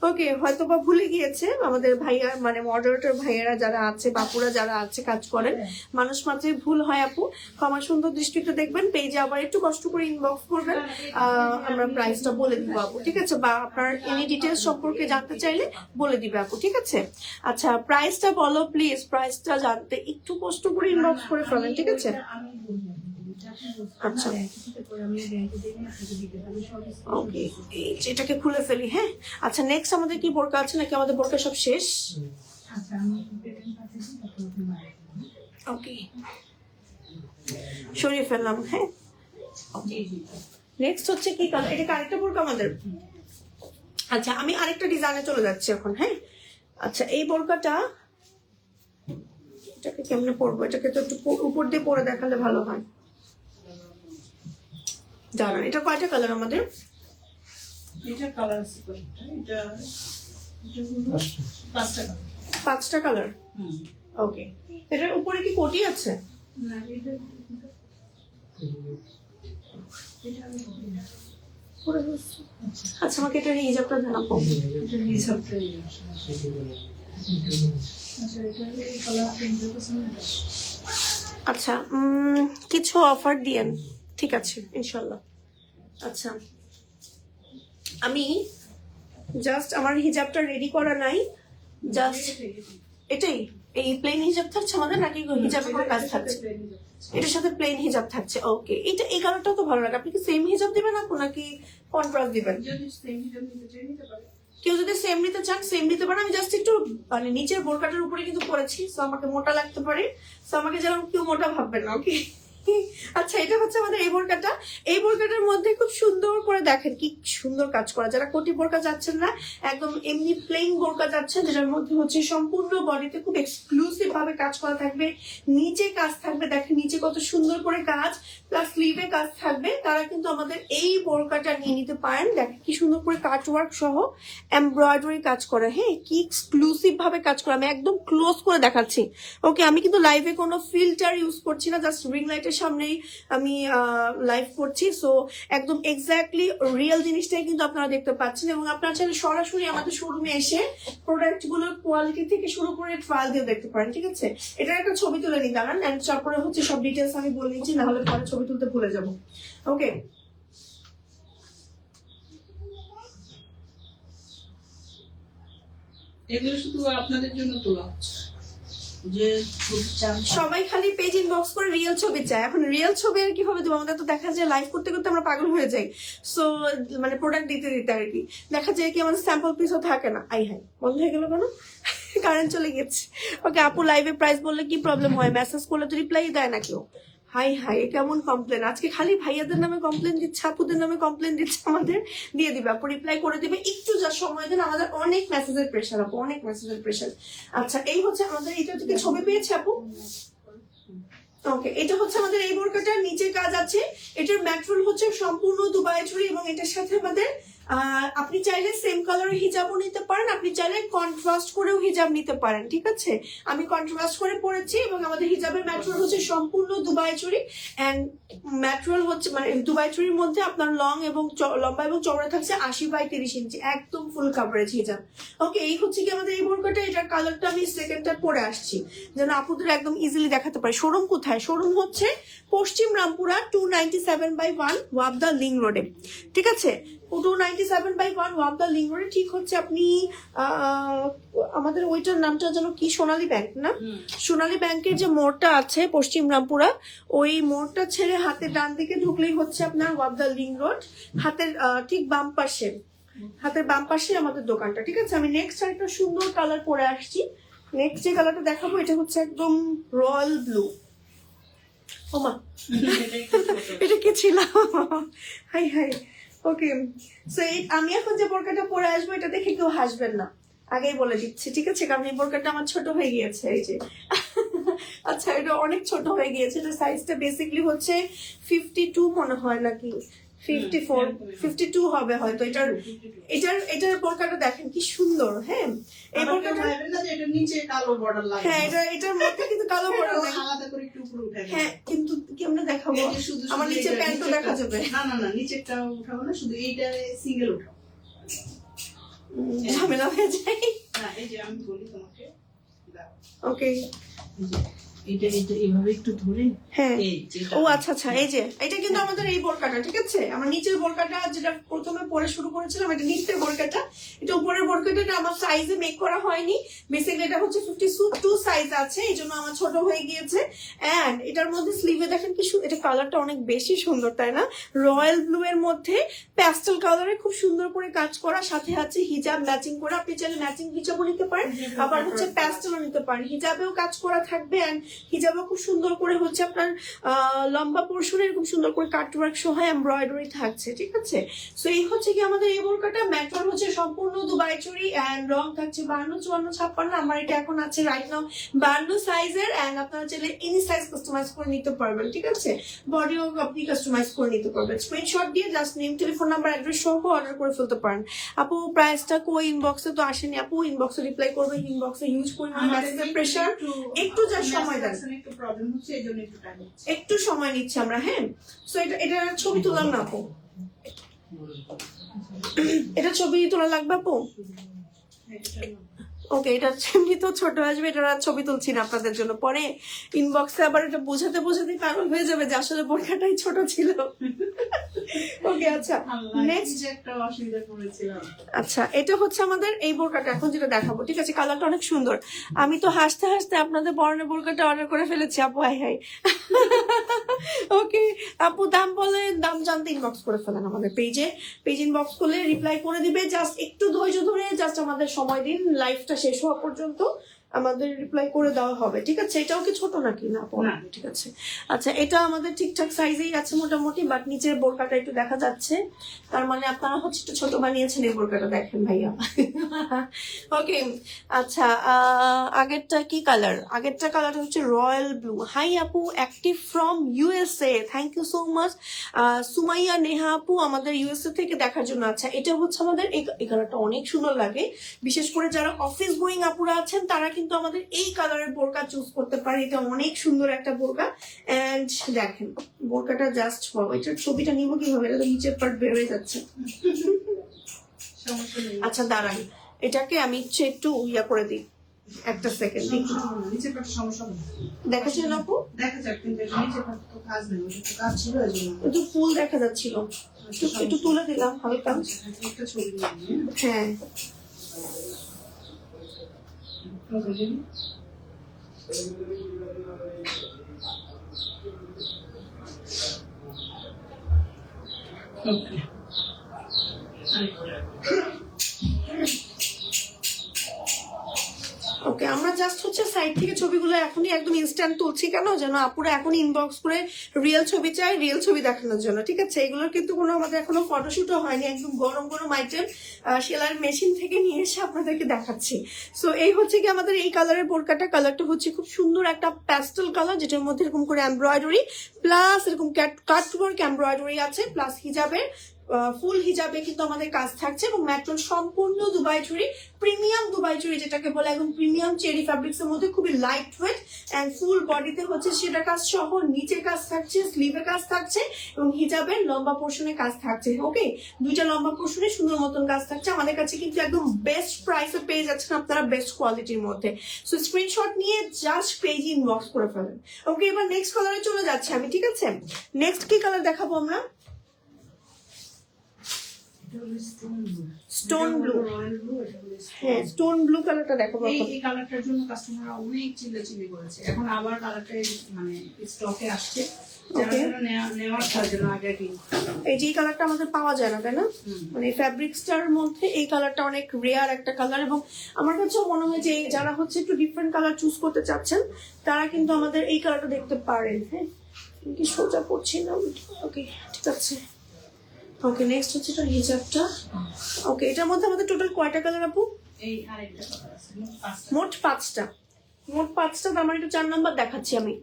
[SPEAKER 1] ওকে, হয়তো বা ভুলে গিয়েছে আমাদের ভাইয়া, মানে মডারেটর ভাইয়ারা যারা আছে, বাপুরা যারা আছে কাজ করেন, মানুষ মাত্রই ভুল হয় আপু, ক্ষমা সুন্দর দৃষ্টিতে দেখবেন। পেজে আবার একটু কষ্ট করে ইনবক্স করবেন, আমরা প্রাইসটা বলে দিব আপু, ঠিক আছে? বা আপনার এনি ডিটেলস সম্পর্কে জানতে চাইলে বলে দিবে আপু, ঠিক আছে? আচ্ছা, প্রাইসটা বলো প্লিজ, প্রাইসটা জানতে একটু কষ্ট করে ইনবক্স করে ফেলেন, ঠিক আছে? আচ্ছা, ওকে, এটাকে খুলে ফেলি। হ্যাঁ, আচ্ছা, নেক্সট আমাদের কি বোরকা আছে নাকি আমাদের বোরকা সব শেষ? ওকে, সরিয়ে ফেললাম। হ্যাঁ, নেক্সট হচ্ছে কি কালার? এটা আরেকটা বোরকা আমাদের। আচ্ছা, আমি আরেকটা ডিজাইনে চলে যাচ্ছি এখন। হ্যাঁ, আচ্ছা, এই বোরকাটা, এটাকে কেমনে পরবো? এটাকে তো একটু উপর দিয়ে পরে দেখালে ভালো হয়। দাঁড়ান, এটা কয়টা কালার আমাদের?
[SPEAKER 2] এটা কালার আছে কয়েকটা, এটা হলো 5টা কালার।
[SPEAKER 1] 5টা কালার। ওকে, এটার উপরে কি কোটি আছে?
[SPEAKER 2] না, এটা আমি বলি না।
[SPEAKER 1] আচ্ছা, আমাকে এটা হিজাবটা জানাবো।
[SPEAKER 2] এটা হিসাবটা আচ্ছা, এটা এই কালার প্রিন্টের পছন্দ।
[SPEAKER 1] আচ্ছা, কিছু অফার দিয়েন, ঠিক আছে ইনশাল্লাহ। আচ্ছা, আমি জাস্ট আমার হিজাবটা রেডি করা নাই, জাস্ট এটাই। এই প্লেন হিজাব থাকছে আমাদের নাকি হিজাবের কোনো কাজ থাকছে? এটার সাথে প্লেন হিজাব থাকছে। ওকে, এটা এই কালারটাও তো ভালো লাগে। আপনি কি সেম হিজাব দিবেন আপু নাকি কন্ট্রাস্ট দিবেন?
[SPEAKER 2] যদি সেম হিসাব নিতে চাই নিতে পারে।
[SPEAKER 1] কেউ যদি সেম নিতে চান সেম নিতে পারেন। আমি জাস্ট একটু মানে নিচের বোরকাটার উপরে কিন্তু পরেছি, সো আমাকে মোটা লাগতে পারে, সো আমাকে যেন কেউ মোটা ভাববেন না। ওকে, আচ্ছা, এটা হচ্ছে আমাদের এই বোরকাটা। এই বোরকাটার মধ্যে খুব সুন্দর করে দেখেন কি সুন্দর কাজ করা। যারা কোটি বোরকা যাচ্ছেন না, একদম এমনি প্লেন বোরকা যাচ্ছেন, যেটার মধ্যে হচ্ছে সম্পূর্ণ বডিতে খুব এক্সক্লুসিভ ভাবে কাজ করা থাকবে, নিচে কাজ থাকবে, দেখেন নিচে কত সুন্দর করে কাজ, প্লাস স্লিভে কাজ থাকবে, তারা কিন্তু আমাদের এই বোরকাটা নিয়ে নিতে পারেন। দেখেন কি সুন্দর করে কাট ওয়ার্ক সহ এমব্রয়ডারি কাজ করা। হ্যাঁ, কি এক্সক্লুসিভ ভাবে কাজ করা। আমি একদম ক্লোজ করে দেখাচ্ছি। ওকে, আমি কিন্তু লাইভে কোনো ফিল্টার ইউজ করছি না, জাস্ট রিং লাইটের সামনেই আমি লাইভ করছি। সো একদম এক্স্যাক্টলি রিয়েল জিনিসটাই কিন্তু আপনারা দেখতে পাচ্ছেন, এবং আপনারা চাইলে সরাসরি আমাদের শোরুমে এসে প্রোডাক্ট গুলোর কোয়ালিটি থেকে শুরু করে ট্রায়াল দিয়ে দেখতে পারেন। ঠিক আছে, এটার একটা ছবি তুলে নিই দাঁড়ান, এন্ড তারপরে হচ্ছে সব ডিটেলস আমি বলে নিচ্ছি, না হলে পরে ছবি তুলতে ভুলে যাবো। ওকে,
[SPEAKER 2] এগুলো শুধু আপনাদের জন্য তোলা হচ্ছে, যে ছবি চান।
[SPEAKER 1] সবাই খালি পেজ ইনবক্স করে রিয়েল ছবি চায়। এখন রিয়েল ছবি আর কিভাবে দেবো? আমাদের তো দেখা যায় লাইভ করতে করতে আমরা পাগল হয়ে যাই। সো মানে প্রোডাক্ট দিতে দিতে আর কি দেখা যায় কি আমাদের স্যাম্পল পিসও থাকে না। আই হাই, বন্ধ হয়ে গেল কেন? কারেন্ট চলে গেছে। ওকে আপু, লাইভে প্রাইস বললে কি প্রবলেম হয়? মেসেজ করলে তো রিপ্লাই দেয় না কেউ। হাই হাই, কেমন কমপ্লেন! আজকে খালি ভাইয়াদের নামে কমপ্লেন দিচ্ছে, আপুদের নামে কমপ্লেন দিচ্ছে। আমাদের দিয়ে দিবে আপু, রিপ্লাই করে দিবে। একটু যা সময় দেন, আমাদের অনেক মেসেজের প্রেশার আপু, অনেক মেসেজের প্রেশার। আচ্ছা, এই হচ্ছে আমাদের, এটা থেকে ছবি পেয়েছে আপু। ওকে, এটা হচ্ছে আমাদের এই বোরকাটার নিচে কাজ আছে। এটার ম্যাটেরিয়াল হচ্ছে সম্পূর্ণ দুবাই জুড়ি, এবং এটার সাথে আমাদের আপনি চাইলে সেম কালারের হিজাবও নিতে পারেন, আপনি চাইলে কন্ট্রাস্ট করেও হিজাব নিতে পারেন। ঠিক আছে, আমি কন্ট্রাস্ট করে পরেছি, এবং আমাদের হিজাবের ম্যাটেরিয়াল হচ্ছে সম্পূর্ণ দুবাই জুড়ি, এন্ড ম্যাটেরিয়াল হচ্ছে মানে দুবাই জুড়ির মধ্যে আপনার লম্বা এবং চওড়া থাকছে 80/30 ইঞ্চি, একদম ফুল কাভারেজ হিজাব। ওকে, এই হচ্ছে কি আমাদের এই বোরকাটা। এটার কালারটা আমি সেকেন্ডটা পরে আসছি, যেন আপুদের একদম ইজিলি দেখাতে পারি। শোরুম কোথায়? শোরুম হচ্ছে পশ্চিম রামপুরা 297/1 ওয়াবদা লিং রোডে। ঠিক আছে, 297/1 ওয়াবদা লিং রোডে। ঠিক হচ্ছে আপনি আমাদের ওইটার নামটা যেন কি, সোনালী ব্যাংক না? সোনালী ব্যাংকের যে মোড়টা আছে পশ্চিম রামপুরা, ওই মোড়টা ছেড়ে হাতের ডান দিকে ঢুকলেই হচ্ছে আপনার ওয়াবদা লিং রোড। হাতের ঠিক বাম পাশে, হাতের বাম পাশে আমাদের দোকানটা। ঠিক আছে, আমি নেক্সট আরেকটা সুন্দর কালার পরে আসছি। নেক্সট যে কালারটা দেখাবো, এটা হচ্ছে একদম রয়্যাল ব্লু। ওমা, এটা কি ছিল? High high. ওকে, সো আমি এখন যে বোরকাটা পরে আসবো, এটা দেখে কেউ হাসবেন না, আগেই বলে দিচ্ছি। ঠিক আছে, কারণ এই বোরকাটা আমার ছোট হয়ে গিয়েছে। এই যে আচ্ছা, এটা অনেক ছোট হয়ে গিয়েছে। এটা সাইজটা বেসিকলি হচ্ছে 52 মনে হয়, নাকি 54, 52 হবে হয়তো। এটার বোরকাটা দেখেন কি সুন্দর। হ্যাঁ, এই বোরকাটা
[SPEAKER 2] এটা নিচে কালো বর্ডার লাগে।
[SPEAKER 1] হ্যাঁ, এটার মধ্যে কিন্তু কালো বর্ডার নাই।
[SPEAKER 2] আলাদা করে একটু উপরে উঠাই।
[SPEAKER 1] হ্যাঁ, কিন্তু কেমনে দেখাবো? আমার নিচে প্যান্টও দেখা যাবে।
[SPEAKER 2] না না না, নিচেরটা উঠাবো না, শুধু এইটা সিঙ্গেল উঠাও,
[SPEAKER 1] ঝামেলা হয়ে যায়।
[SPEAKER 2] না এই যে আমি বলি তোমাকে,
[SPEAKER 1] ওকে,
[SPEAKER 2] এটা এইভাবে একটু ধরে।
[SPEAKER 1] হ্যাঁ,
[SPEAKER 2] এই যেটা
[SPEAKER 1] ও আচ্ছা আচ্ছা, এই যে এটা কিন্তু আমাদের এই বোরকাটা। ঠিক আছে, আমার নিচের বোরকাটা যেটা প্রথমে পরে শুরু করেছিলাম, এটা নিচের বোরকাটা। এটা উপরের বোরকাটা আমার সাইজে মেক করা হয়নি। বেসিক্যালি এটা হচ্ছে 52 সাইজ আছে, এই জন্য আমার ছোট হয়ে গিয়েছে। এন্ড এটার মধ্যে স্লিভে দেখেন কি এটা কালারটা অনেক বেশি সুন্দর, তাই না? রয়্যাল ব্লু এর মধ্যে প্যাস্টেল কালারে খুব সুন্দর করে কাজ করা, সাথে আছে হিজাব ম্যাচিং করা। আপনি চাইলে ম্যাচিং হিজাবও নিতে পারেন, আবার হচ্ছে প্যাস্টেলও নিতে পারেন। হিজাবেও কাজ করা থাকবে, এন্ড হিজাবও খুব সুন্দর করে হচ্ছে আপনার লম্বা পোর্শনে এরকম সুন্দর করে কাটওয়ার্ক সহ এমব্রয়ডারি থাকছে, ঠিক আছে। সো এই হচ্ছে কি আমাদের এই বোরকাটা, ম্যাটেরিয়াল হচ্ছে সম্পূর্ণ দুবাই চুরি এন্ড রং থাকছে 52, 54, 56। আমার এটা এখন আছে রাইট নাও 52 সাইজের, এন্ড আপনারা চাইলে এনি সাইজ কাস্টমাইজ করে নিতে পারবেন, ঠিক আছে। বডিও আপনি কাস্টমাইজ করে নিতে পারবেন। স্ক্রিনশট দিয়ে just name, telephone number, address সহ অর্ডার করে ফেলতে পারেন। আপু প্রাইসটা কই, ইনবক্সে তো আসেনি আপু, ইনবক্সে রিপ্লাই করবে, ইনবক্সে হিউজ পরিমাণ মেসেজের প্রেসার, একটু যা সময় দেন,
[SPEAKER 2] একটু প্রবলেম হচ্ছে, এইজন্য একটু টাইম নিচ্ছে।
[SPEAKER 1] একটু সময় নিচ্ছি আমরা, হ্যাঁ। সো এটা ছবি তোলার না আপু, এটা ছবি তোলা লাগবে আপু। ওকে, এটা এমনি তো ছোট আসবে, এটা আর ছবি তুলছি না আপনাদের জন্য, পরে ইনবক্সে আবার এটা বোঝাতে পাগল হয়ে যাবে যে আসলে বোরখাটাই ছোট ছিল। ওকে, আচ্ছা নেক্সট
[SPEAKER 2] একটা অসুবিধা পড়েছিলাম।
[SPEAKER 1] আচ্ছা, এটা হচ্ছে আমাদের এই বোরকাটা এখন যেটা দেখাবো, ঠিক আছে। কালারটা অনেক সুন্দর। আমি তো হাসতে হাসতে আপনাদের পরনের বোরকাটা অর্ডার করে ফেলেছি আপু, হাই হাই। ওকে আপু, দাম বলে, দাম জানতে ইনবক্স করে ফেলেন আমাদের পেজ ইনবক্স করলে রিপ্লাই করে দিবে। জাস্ট একটু ধৈর্য ধরে জাস্ট আমাদের সময় দিন, লাইফটা শেষ হওয়া পর্যন্ত আমাদের রিপ্লাই করে দেওয়া হবে, ঠিক আছে। এটাও কি ছোট নাকি না পড়া, ঠিক আছে। আচ্ছা, এটা আমাদের ঠিকঠাক সাইজেই আছে মোটামুটি, বাট নিচের বোরকাটা একটু দেখা যাচ্ছে, তার মানে আপনারা হচ্ছে একটু ছোট বানিয়েছেন এই বোরকাটা, দেখেন ভাইয়া। ওকে, আচ্ছা আগেরটা কি কালার, আগেরটা কালার হচ্ছে রয়্যাল ব্লু। হাই আপু, active from USA, thank you so much. Sumaiya Neha আপু আমাদের ইউএসএ থেকে দেখার জন্য। আচ্ছা, এটা হচ্ছে আমাদের এই কালারটা অনেক সুন্দর লাগে, বিশেষ করে যারা অফিস গোয়িং আপুরা আছেন তারা কিন্তু আমাদের এই কালারের বোরকা চুজ করতে পারে। এটা অনেক সুন্দর একটা বোরকা, এন্ড দেখেন বোরকাটা জাস্ট এটার ছবিটা নিব কিভাবে, এটা তো নিচের পার্ট বের হয়ে যাচ্ছে। আচ্ছা দাঁড়ান, এটাকে আমি একটু ইয়া করে দিই, একটা সেকেন্ড।
[SPEAKER 2] নিচের পাটে সমস্যা
[SPEAKER 1] দেখাচ্ছেন আপু,
[SPEAKER 2] দেখা যাক, কিন্তু এটা নিচের পাটে তো কাজ নেই, ওটা তো কাজ ছিল, এজন্য
[SPEAKER 1] একটু ফুল দেখা যাচ্ছিল, একটু তুলে দিলাম হালকা।
[SPEAKER 2] একটা ছবি নিয়ে
[SPEAKER 1] হ্যাঁ,
[SPEAKER 2] ওকে।
[SPEAKER 1] ওকে, আমরা জাস্ট হচ্ছে সাইড থেকে ছবিগুলো এখনই একদম ইনস্ট্যান্ট তুলছি, কেন যেন আপুরা এখন ইনবক্স করে রিয়েল ছবি চাই, রিয়েল ছবি দেখানোর জন্য, ঠিক আছে। এগুলোর কিন্তু কোনো আমাদের এখনো ফটোশুটও হয়নি, একদম গরম গরম আইটেম সেলাইয়ের মেশিন থেকে নিয়ে এসে আপনাদেরকে দেখাচ্ছি। সো এই হচ্ছে কি আমাদের এই কালারের বোরকাটা, কালারটা হচ্ছে খুব সুন্দর একটা প্যাস্টেল কালার, যেটার মধ্যে এরকম করে এমব্রয়ডারি প্লাস এরকম কাটওয়ার্ক এমব্রয়ডারি আছে, প্লাস হিজাবের ফুল হিজাবে কিন্তু আমাদের কাজ থাকছে, এবং ম্যাটেরিয়াল সম্পূর্ণ দুবাই চুরি, প্রিমিয়াম দুবাই চুরি যেটাকে বলে, একদম প্রিমিয়াম চেরি ফ্যাব্রিক্স এর মধ্যে, খুবই লাইট ওয়েট এন্ড ফুল বডিতে হচ্ছে সেটা কাজ সহ নিচে কাজ থাকছে, স্লিভে কাজ থাকছে, এবং হিজাবের লম্বা পোর্শনে কাজ থাকছে। ওকে, দুইটা লম্বা পোর্শনে সুন্দর মতন কাজ থাকছে। আমাদের কাছে কিন্তু একদম বেস্ট প্রাইসে পেয়ে যাচ্ছেন আপনারা, বেস্ট কোয়ালিটির মধ্যে। সো স্ক্রিনশট নিয়ে জাস্ট পেজে ইনবক্স করে ফেলেন। ওকে, এবার নেক্সট কালারে চলে যাচ্ছে আমি, ঠিক আছে। নেক্সট কি কালার দেখাবো আমরা, স্টোন ব্লু। হ্যাঁ, স্টোন ব্লু কালারটা দেখো।
[SPEAKER 2] এই কালারটার জন্য কাস্টমাররা অনেক চিল্লাচিল্লি করেছে, এখন আবার কালারটা মানে স্টকে আসছে, নেওয়ার জন্য আগে
[SPEAKER 1] এই যে কালারটা আমাদের পাওয়া যায় না, তাই না? মানে ফ্যাব্রিক্সটার মধ্যে এই কালারটা অনেক রেয়ার একটা কালার, এবং আমার কাছেও মনে হয় যে যারা হচ্ছে একটু ডিফারেন্ট কালার চুজ করতে চাচ্ছেন তারা কিন্তু আমাদের এই কালারটা দেখতে পারেন। হ্যাঁ, কি সোজা পড়ছি না, ওকে ঠিক আছে। ওকে, নেক্সট হচ্ছে এটা হিজাবটা। ওকে, এটার মধ্যে আমাদের টোটাল কয়টা কালার আপু?
[SPEAKER 2] এই আরেকটা কালার আছে,
[SPEAKER 1] মোট পাঁচটা। তার মানে একটু 4 নাম্বার দেখাচ্ছি আমি।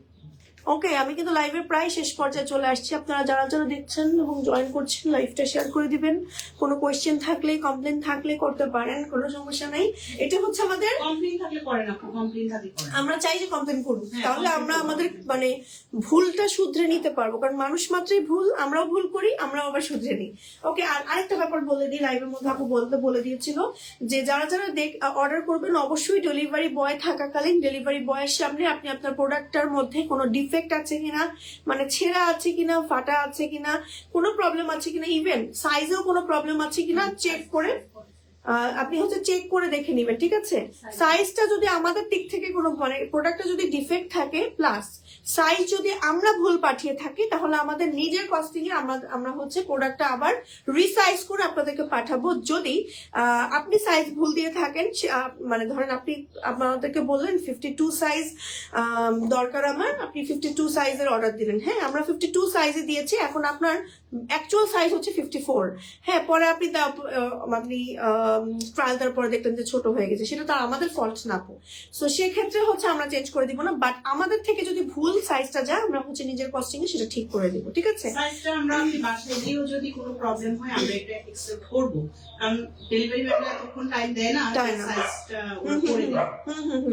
[SPEAKER 1] ওকে, আমি কিন্তু লাইভের প্রায় শেষ পর্যায়ে চলে আসছি। আপনারা যারা যারা দেখছেন এবং জয়েন করছেন লাইভটা শেয়ার করে দিবেন। কোনো কোয়েশ্চেন থাকলে, কমপ্লেন থাকলে করতে পারেন, কোনো সমস্যা নাই। এটা হচ্ছে আমাদের
[SPEAKER 2] কমপ্লেন থাকলে করেন আপু, কমপ্লেন থাকলে করেন,
[SPEAKER 1] আমরা চাই যে কমপ্লেন করুন, তাহলে আমরা আমাদের মানে ভুলটা শুধরে নিতে পারবো, কারণ মানুষ মাত্রই ভুল, আমরাও ভুল করি, আমরাও আবার শুধরে নিই। ওকে, আর আরেকটা ব্যাপার বলে দিই, লাইভের মধ্যে আপু বলে দিয়েছিল যে যারা যারা অর্ডার করবেন অবশ্যই ডেলিভারি বয় থাকাকালীন ডেলিভারি বয়ের সামনে আপনি আপনার প্রোডাক্টটার মধ্যে কোনো ডিফেক্ট আছে কিনা, মানে ছেঁড়া আছে কিনা, ফাটা আছে কিনা, কোনো প্রবলেম আছে কিনা, ইভেন সাইজেও কোনো প্রবলেম আছে কিনা চেক করে আপনি হচ্ছে চেক করে দেখে নেবেন, ঠিক আছে? সাইজটা যদি আমাদের দিক থেকে কোনো মানে প্রোডাক্টটা যদি ডিফেক্ট থাকে প্লাস সাইজ যদি আমরা ভুল পাঠিয়ে থাকি তাহলে আমাদের নিজের কস্টিং এ আমরা হচ্ছে প্রোডাক্টটা আবার রিসাইজ করে আপনাদেরকে পাঠাবো। যদি আপনি সাইজ ভুল দিয়ে থাকেন, মানে ধরেন আপনি আমাদেরকে বললেন 52 সাইজ দরকার আমার, আপনি 52 সাইজের অর্ডার দিলেন, হ্যাঁ আমরা 52 সাইজে দিয়েছি, এখন আপনার অ্যাকচুয়াল সাইজ হচ্ছে 54, হ্যাঁ পরে আপনি ট্রায়াল দেওয়ার পরে দেখলেন যে ছোট হয়ে গেছে, সেটা তো আমাদের ফল্ট না। তো সেক্ষেত্রে হচ্ছে আমরা চেঞ্জ করে দিব না, বাট আমাদের থেকে যদি ভুল সাইজটা যায় আমরা হচ্ছে নিজের কস্টিং এ সেটা ঠিক করে দিব, ঠিক আছে?
[SPEAKER 2] সাইজটা আমরা বাসায় দিয়েও যদি কোনো প্রবলেম হয় আমরা এটা অ্যাকসেপ্ট করব, কারণ ডেলিভারি ম্যান এতক্ষণ টাইম দেয় না সাইজটা ওরা করে দেয়,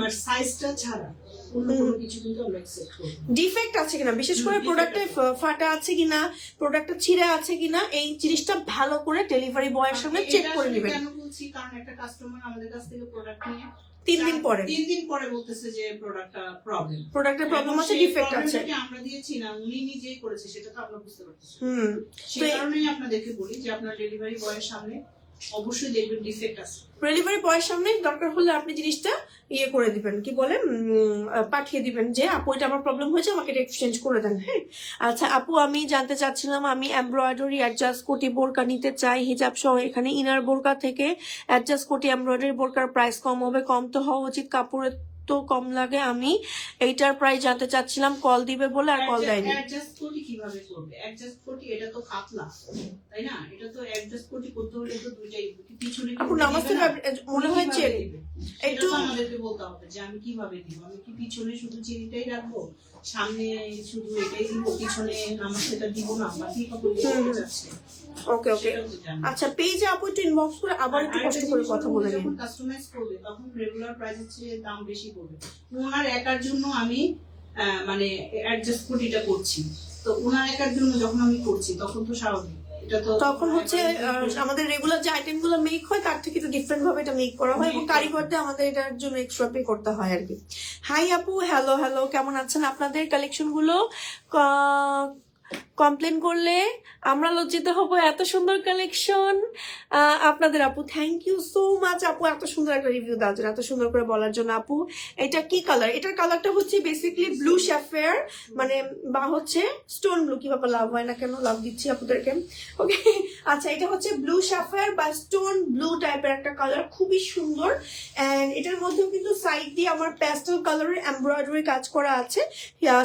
[SPEAKER 2] বাট সাইজটা ছাড়া অন্য কোনো কিছু কিন্তু আমরা অ্যাকসেপ্ট করব।
[SPEAKER 1] ডিফেক্ট আছে কিনা, বিশেষ করে প্রোডাক্টে ফাটা আছে কিনা, প্রোডাক্টটা ছিঁড়ে আছে কিনা, এই জিনিসটা ভালো করে ডেলিভারি বয়ের সামনে চেক করে নেবেন।
[SPEAKER 2] কেন বলছি, কারণ একটা কাস্টমার আমাদের কাছ থেকে প্রোডাক্ট নিয়ে
[SPEAKER 1] 3 দিন পরে
[SPEAKER 2] বলতেছে যে প্রোডাক্টের প্রবলেম
[SPEAKER 1] আছে, ডিফেক্ট আছে,
[SPEAKER 2] আমরা দিয়েছি না উনি নিজেই করেছে, সেটা তো আমরা বুঝতে পারতেছি। সেই কারণেই আপনাদেরকে বলি যে আপনার ডেলিভারি বয়ের সামনে অবশ্যই দেখবেন ডিফেক্ট আছে।
[SPEAKER 1] ডেলিভারি বয়ের সামনে দরকার হলে আপনি জিনিসটা করে দিবেন, কি বলে পাঠিয়ে দিবেন যে আপু এটা আমার প্রবলেম হয়েছে, আমাকে এটা এক্সচেঞ্জ করে দেন। হ্যাঁ আচ্ছা আপু, আমি জানতে চাচ্ছিলাম, আমি এমব্রয়ডারি অ্যাডজাস্ট কোটি বোরকা নিতে চাই হিজাব সহ, এখানে ইনার বোরকা থেকে অ্যাডজাস্ট কোটি এমব্রয়ডারি বোরকার প্রাইস কম হবে? কম তো হওয়া উচিত, কাপড়ের তো কম লাগে। আমি এইটার প্রাইস জানতে চাচ্ছিলাম, কল দিবে বলে আর কল দেয়নি।
[SPEAKER 2] অ্যাডজাস্ট কোটি কিভাবে করবে? অ্যাডজাস্ট কোটি এটা তো পাতলা, তাই না? এটা তো অ্যাডজাস্ট কোটি করতে হলে তো দুইটাই পিছনে
[SPEAKER 1] আপু নামাজে মনে হয়েছে
[SPEAKER 2] একটু আমাদেরকে বলতে হবে যে আমি কিভাবে দিব, আমি কি পিছনে শুধু চিনিটাই রাখবো, সামনে শুধু এটাই দিব, পিছনে নামাজটা দিব না, বা কি হবে যাচ্ছে।
[SPEAKER 1] ওকে আচ্ছা, পেজে আপু একটু ইনবক্স করে আবার একটু কষ্ট করে কথা বলে নিন।
[SPEAKER 2] যখন কাস্টমাইজ করবে তখন রেগুলার প্রাইসের চেয়ে দাম বেশি পড়বে। ওনার একার জন্য আমি মানে অ্যাডজাস্ট কোটিটা করছি, তো ওনার একার জন্য যখন আমি করছি তখন তো স্বাভাবিক,
[SPEAKER 1] তখন হচ্ছে আমাদের রেগুলার যে আইটেম গুলো মেক হয় তার থেকে একটু ডিফারেন্ট ভাবে এটা মেক করা হয় এবং কারিগরদের আমাদের এটার জন্য এক্সট্রা পে করতে হয় আর কি। হাই আপু, হ্যালো, কেমন আছেন? আপনাদের কালেকশন গুলো কমপ্লেন করলে আমরা লজ্জিত হব, এত সুন্দর কালেকশন আপনাদের। আপু থ্যাংক ইউ সো মাচ আপু, এত সুন্দর একটা রিভিউ দেওয়ার জন্য, এত সুন্দর করে বলার জন্য। আপু এটা কি কালার? এটার কালারটা হচ্ছে বেসিক্যালি ব্লু শ্যাফেয়ার, মানে বা হচ্ছে স্টোন ব্লু, কিভাবে লাভ হয় না কেন, লাভ দিচ্ছি আপনাদেরকে। ওকে আচ্ছা, এটা হচ্ছে ব্লু শ্যাফেয়ার বা স্টোন ব্লু টাইপের একটা কালার, খুবই সুন্দর। এন্ড এটার মধ্যেও কিন্তু সাইড দিয়ে আমার প্যাস্টেল কালারের এমব্রয়ডারি কাজ করা আছে,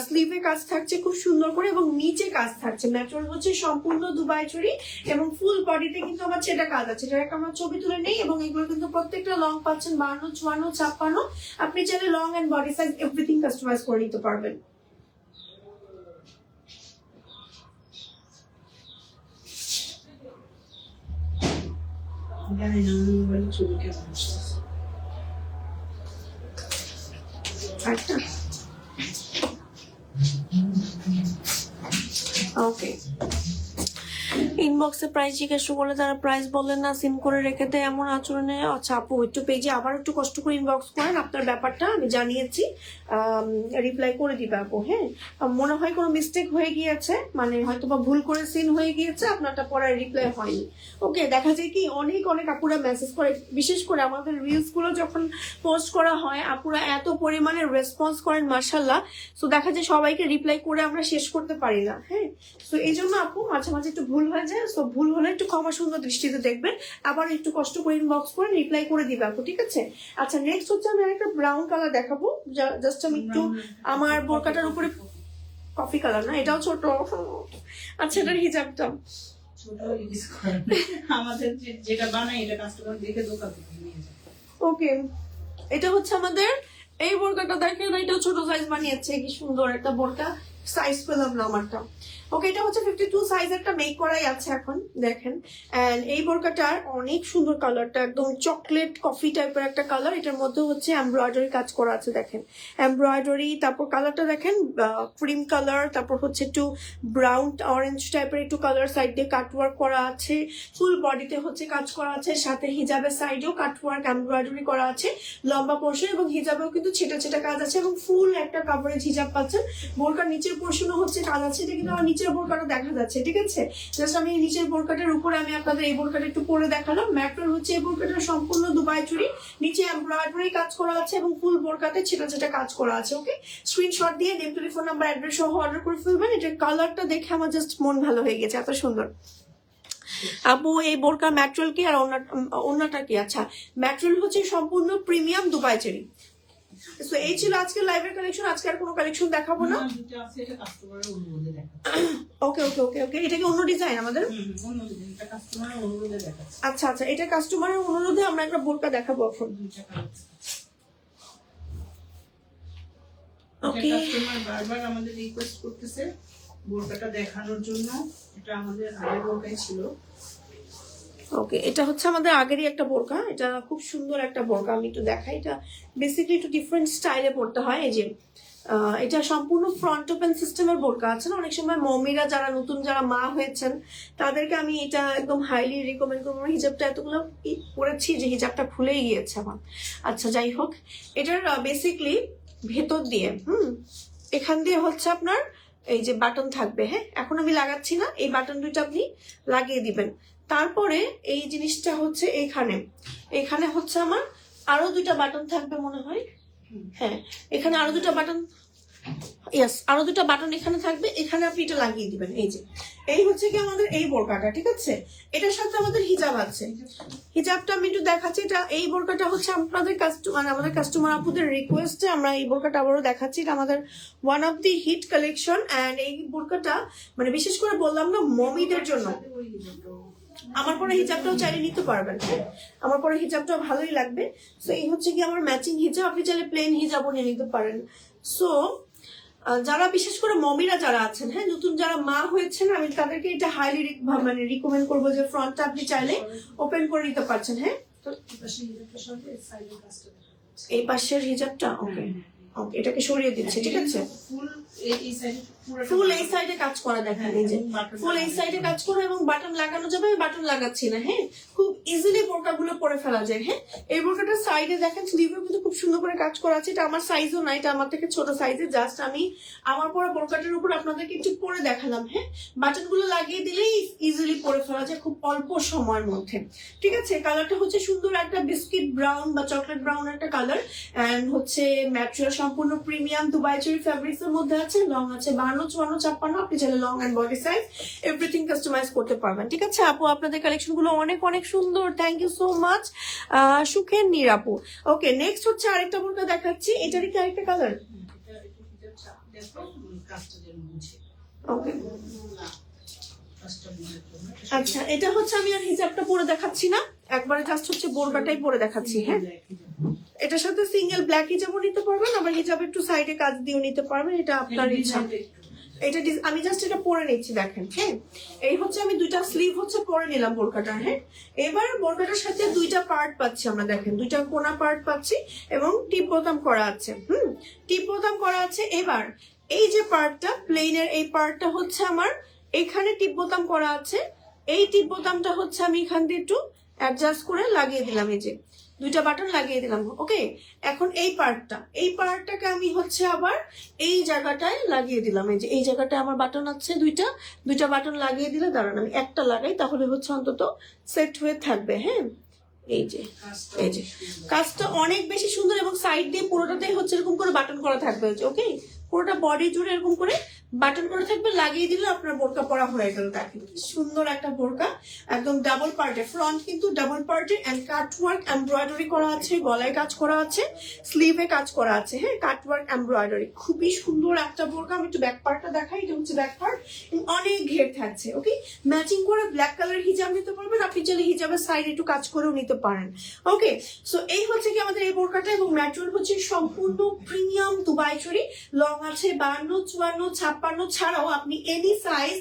[SPEAKER 1] স্লিভে কাজ থাকছে খুব সুন্দর করে এবং নিচে কাজ থাকছে, ম্যাটেরিয়াল হচ্ছে সম্পূর্ণ দুবাই চুরি এবং ফুল বডিতে কিন্তু আমার সেটা কাজ আছে, এটা একটা আমার ছবি তুলে নেই। এবং এগুলো কিন্তু প্রত্যেকটা লং পাচ্ছেন 52, 54, 56। আপনি চাইলে long and body size everything customise করে নিতে পারবেন। আচ্ছা ওকে, ইনবক্সে প্রাইস জিজ্ঞাসা করলে তারা প্রাইস বলেন না, সিম করে রেখে দেয়, এমন আচরণে। আচ্ছা আপু, একটু পেজে আবার একটু কষ্ট করে ইনবক্স করেন, আপনার ব্যাপারটা আমি জানিয়েছি, রিপ্লাই করে দিবে আপু। হ্যাঁ মনে হয় কোনো মিস্টেক হয়ে গিয়েছে, মানে হয়তো বা ভুল করে সিন হয়ে গিয়েছে, আপনারটা পরে রিপ্লাই হয়নি। ওকে, দেখা যায় কি অনেক আপুরা মেসেজ করে, বিশেষ করে আমাদের রিলস গুলো যখন পোস্ট করা হয় আপুরা এত পরিমাণে রেসপন্স করেন মাশাআল্লাহ, সো দেখা যায় সবাইকে রিপ্লাই করে আমরা শেষ করতে পারি না। হ্যাঁ তো এই জন্য আপু মাঝে মাঝে একটু ভুল হয়ে যায়, সো ভুল হলে একটু ক্ষমা সুন্দর দৃষ্টিতে দেখবেন, আবার একটু কষ্ট করে ইনবক্স করে রিপ্লাই করে দিবে আপু, ঠিক আছে? আচ্ছা নেক্সট হচ্ছে আমি একটা ব্রাউন কালার দেখাবো, জাস্ট আমি একটু আমার বোরকাটার উপরে, কফি কালার না, এটাও ছোট। আচ্ছা এটার হিজাবটা
[SPEAKER 2] ছোট ইউজ করেন, আমাদের যেটা বানাই এটা কাস্টমার দেখে দোকান থেকে নিয়ে যায়।
[SPEAKER 1] ওকে, এটা হচ্ছে আমাদের এই বোরকাটা, দেখেন এটাও ছোট সাইজ বানিয়েছে, কি সুন্দর একটা বোরকা, সাইজ পেলাম না আমারটা। ওকে, এটা হচ্ছে 52 সাইজেরটা মেক করাই আছে এখন, দেখেন। এন্ড এই বোরকাটার অনেক সুন্দর কালারটা, একদম চকলেট কফি টাইপের একটা কালার, এটার মধ্যে হচ্ছে এমব্রয়ডারি কাজ করা আছে, দেখেন এমব্রয়ডারি, তারপর কালারটা দেখেন ক্রিম কালার, তারপর হচ্ছে একটু ব্রাউন অরেঞ্জ টাইপের একটু কালার, সাইড দিয়ে কাটওয়ার্ক করা আছে, ফুল বডিতে হচ্ছে কাজ করা আছে, সাথে হিজাবের সাইডেও কাটওয়ার্ক এমব্রয়ডারি করা আছে, লম্বা পোর্শন, এবং হিজাবেও কিন্তু ছেটা ছেটা কাজ আছে এবং ফুল একটা কাভারেজ হিজাব পাচ্ছেন। বোরকার নিচের পোর্শনও হচ্ছে কাজ আছে, এটা কিন্তু আমার নিচের নিচের বোরকাটা দেখা যাচ্ছে, ঠিক আছে? জাস্ট আমি নিচের বোরকাটার উপরে আমি আপনাদের এই বোরকাটা একটু পরে দেখালাম। ম্যাটেরিয়াল হচ্ছে এই বোরকাটা সম্পূর্ণ দুবাই চুরি, নিচে এমব্রয়ডারি কাজ করা আছে এবং ফুল বোরকাতে ছেটা ছেটা কাজ করা আছে। ওকে, স্ক্রিনশট দিয়ে নেম, টেলিফোন নাম্বার, অ্যাড্রেস সহ অর্ডার করে ফেলবেন। এটার কালারটা দেখে আমার জাস্ট মন ভালো হয়ে গেছে, এত সুন্দর। আপু এই বোরকা ম্যাটেরিয়াল কি আর ওনাটা কি? আচ্ছা, ম্যাটেরিয়াল হচ্ছে সম্পূর্ণ প্রিমিয়াম দুবাই চেরি। তো এই ছিল আজকের লাইভের কালেকশন। আজকে আর কোনো কালেকশন দেখাবো না। ওকে ওকে ওকে ওকে, এটা কি অন্য ডিজাইন আমাদের? আচ্ছা আচ্ছা, এটা কাস্টমারের অনুরোধে আমরা একটা বোরকা দেখাবো এখন। ওকে,
[SPEAKER 2] কাস্টমার বারবার আমাদের রিকোয়েস্ট করতেছে বোরকাটা দেখানোর জন্য। এটা আমাদের আগের বোরকাই ছিল।
[SPEAKER 1] ওকে, এটা হচ্ছে আমাদের আগেরই একটা বোরকা। এটা খুব সুন্দর একটা বোরকা, আমি একটু দেখাই। এটা বেসিক্যালি একটু ডিফারেন্ট স্টাইলে পড়তে হয়। এই যে এটা সম্পূর্ণ ফ্রন্ট ওপেন সিস্টেমের বোরকা আছে না, অনেক সময় মমিরা যারা নতুন যারা মা হয়েছেন তাদেরকে আমি এটা একদম হাইলি রিকমেন্ড করবো। হিজাবটা এতগুলো পরেছি যে হিজাবটা খুলেই গিয়েছে আমার। আচ্ছা, যাই হোক, এটার বেসিকলি ভেতর দিয়ে এখান দিয়ে হচ্ছে আপনার এই যে বাটন থাকবে। হ্যাঁ, এখন আমি লাগাচ্ছি না, এই বাটন দুইটা আপনি লাগিয়ে দিবেন। তারপরে এই জিনিসটা হচ্ছে এখানে হচ্ছে আমার আরো দুইটা বাটন থাকবে মনে হয়। হ্যাঁ, এখানে আরো দুটো বাটন, ইয়েস, আরো দুটো বাটন এখানে থাকবে। এখানে আপনি এটা লাগিয়ে দিবেন। এই যে এই হচ্ছে কি আমাদের এই বোরকাটা, ঠিক আছে? এটার সাথে আমাদের হিজাব আছে। হিজাবটা আমি একটু দেখাচ্ছি। এটা এই বোরকাটা হচ্ছে আপনাদের আমাদের কাস্টমার আপুদের রিকোয়েস্টে আমরা এই বোরকাটা আবারও দেখাচ্ছি। এটা আমাদের one of the hit collection. And এই বোরকাটা মানে বিশেষ করে বললাম না মমিদের জন্য। আমার পরে হিজাবটাও চাইলে নিতে পারবেন। আমার পরে হিজাবটাও ভালোই লাগবে। সো এই হচ্ছে কি আমার ম্যাচিং হিজাব, আপনি চাইলে প্লেন হিজাবও নিয়ে নিতে পারেন। সো যারা বিশেষ করে মমিরা যারা আছেন, হ্যাঁ, নতুন যারা মা হয়েছেন, আমি তাদেরকে এটা হাইলি মানে রিকমেন্ড করবো যে ফ্রন্টটা আপনি চাইলে ওপেন করে নিতে পারছেন। হ্যাঁ, এই পাশের হিজাবটা ওকে ওকে, এটাকে সরিয়ে দিচ্ছে, ঠিক আছে? ফুল এই সাইডে কাজ করা দেখেন, এই যে ফুল এই সাইডে কাজ করা এবং বাটন লাগানো যাবে। বাটন লাগাচ্ছি না। হ্যাঁ, খুব ইজিলি বোরকাগুলো পরে ফেলা যায়। হ্যাঁ, এই বোরকাটার সাইডে দেখেন স্লিভেও কিন্তু খুব সুন্দর করে কাজ করা আছে। এটা আমার সাইজও না, এটা আমার থেকে ছোট সাইজে। জাস্ট আমি আমার পরা বোরকাটার উপর আপনাদেরকে একটু পরে দেখালাম। হ্যাঁ, বাটনগুলো লাগিয়ে দিলেই ইজিলি পরে ফেলা যায় খুব অল্প সময়ের মধ্যে, ঠিক আছে? কালারটা হচ্ছে সুন্দর একটা বিস্কিট ব্রাউন বা চকলেট ব্রাউন একটা কালার। এন্ড হচ্ছে ম্যাটেরিয়াল সম্পূর্ণ প্রিমিয়াম দুবাই চেরি ফ্যাব্রিক্স এর মধ্যে আছে। লং আছে 52, 54, 56। আপনি চাইলে long and body size everything customise করতে পারবেন, ঠিক আছে? আপু আপনাদের কালেকশন গুলো অনেক অনেক সুন্দর, থ্যাংক ইউ সো মাচ সুখের নিরাপু। ওকে, নেক্সট হচ্ছে আরেকটা বোরকা দেখাচ্ছি। এটারই কি আরেকটা কালার? ওকে, আচ্ছা, এটা হচ্ছে আমি আর হিজাবটা পরে দেখাচ্ছি না, একবারে জাস্ট হচ্ছে বোরকাটাই পরে দেখাচ্ছি। হ্যাঁ, এটার সাথে সিঙ্গেল ব্ল্যাক হিজাবও নিতে পারবেন, আবার হিজাব একটু সাইডে কাজ দিয়েও নিতে পারবেন, এটা আপনার ইচ্ছা। এটা আমি জাস্ট এটা পরে নিচ্ছি, দেখেন। হ্যাঁ, এই হচ্ছে আমি দুইটা স্লিভ হচ্ছে পরে নিলাম বোরকাটার। হ্যাঁ, এবার বোরকাটার সাথে দুইটা পার্ট পাচ্ছি আমরা, দেখেন দুইটা কোনা পার্ট পাচ্ছি এবং টিপ বোতাম করা আছে। টিপ বোতাম করা আছে। এবার এই যে পার্টটা প্লেনের এই পার্টটা হচ্ছে আমার এখানে টিপ বোতাম করা আছে। এই টিপ বোতামটা হচ্ছে আমি এখান দিয়ে একটু অ্যাডজাস্ট করে লাগিয়ে দিলাম। এই যে দুইটা বাটন লাগিয়ে দিলাম। ওকে, এখন এই পার্টটাকে আমি হচ্ছে আবার এই জায়গাটায় লাগিয়ে দিলাম। এই যে এই জায়গাটায় আমার বাটন আছে দুইটা বাটন লাগিয়ে দিলে, দাঁড়ান আমি একটা লাগাই, তাহলে হচ্ছে অন্তত সেট হয়ে থাকবে। হ্যাঁ, এই যে কাজটা অনেক বেশি সুন্দর এবং সাইড দিয়ে পুরোটাতেই হচ্ছে এরকম করে বাটন করা থাকবে। ওকে, পুরোটা বডি জুড়ে এরকম করে বাটন করে থাকবে, লাগিয়ে দিলে আপনার বোরকা পরা হয়ে গেল। দেখেন কি সুন্দর একটা বোরকা, একদম ডাবল পার্টে, ফ্রন্ট কিন্তু ডাবল পার্টে এন্ড কাটওয়ার্ক এমব্রয়ডারি করা আছে, গলায় কাজ করা আছে, স্লিভে কাজ করা আছে। হ্যাঁ, কাটওয়ার্ক এমব্রয়ডারি, খুবই সুন্দর একটা বোরকা। আমি একটু ব্যাক পার্টটা দেখাই। এটা হচ্ছে ব্যাক পার্ট, অনেক ঘের থাকছে। ওকে, ম্যাচিং করে ব্ল্যাক কালার হিজাব নিতে পারবেন, আপনি চাইলে হিজাবের সাইড একটু কাজ করেও নিতে পারেন। ওকে, সো এই হচ্ছে কি আমাদের এই বোরকাটা এবং ম্যাটেরিয়াল হচ্ছে সম্পূর্ণ প্রিমিয়াম দুবাই চুরি। লং আছে 52, 54, 56 ছাড়াও আপনি any size,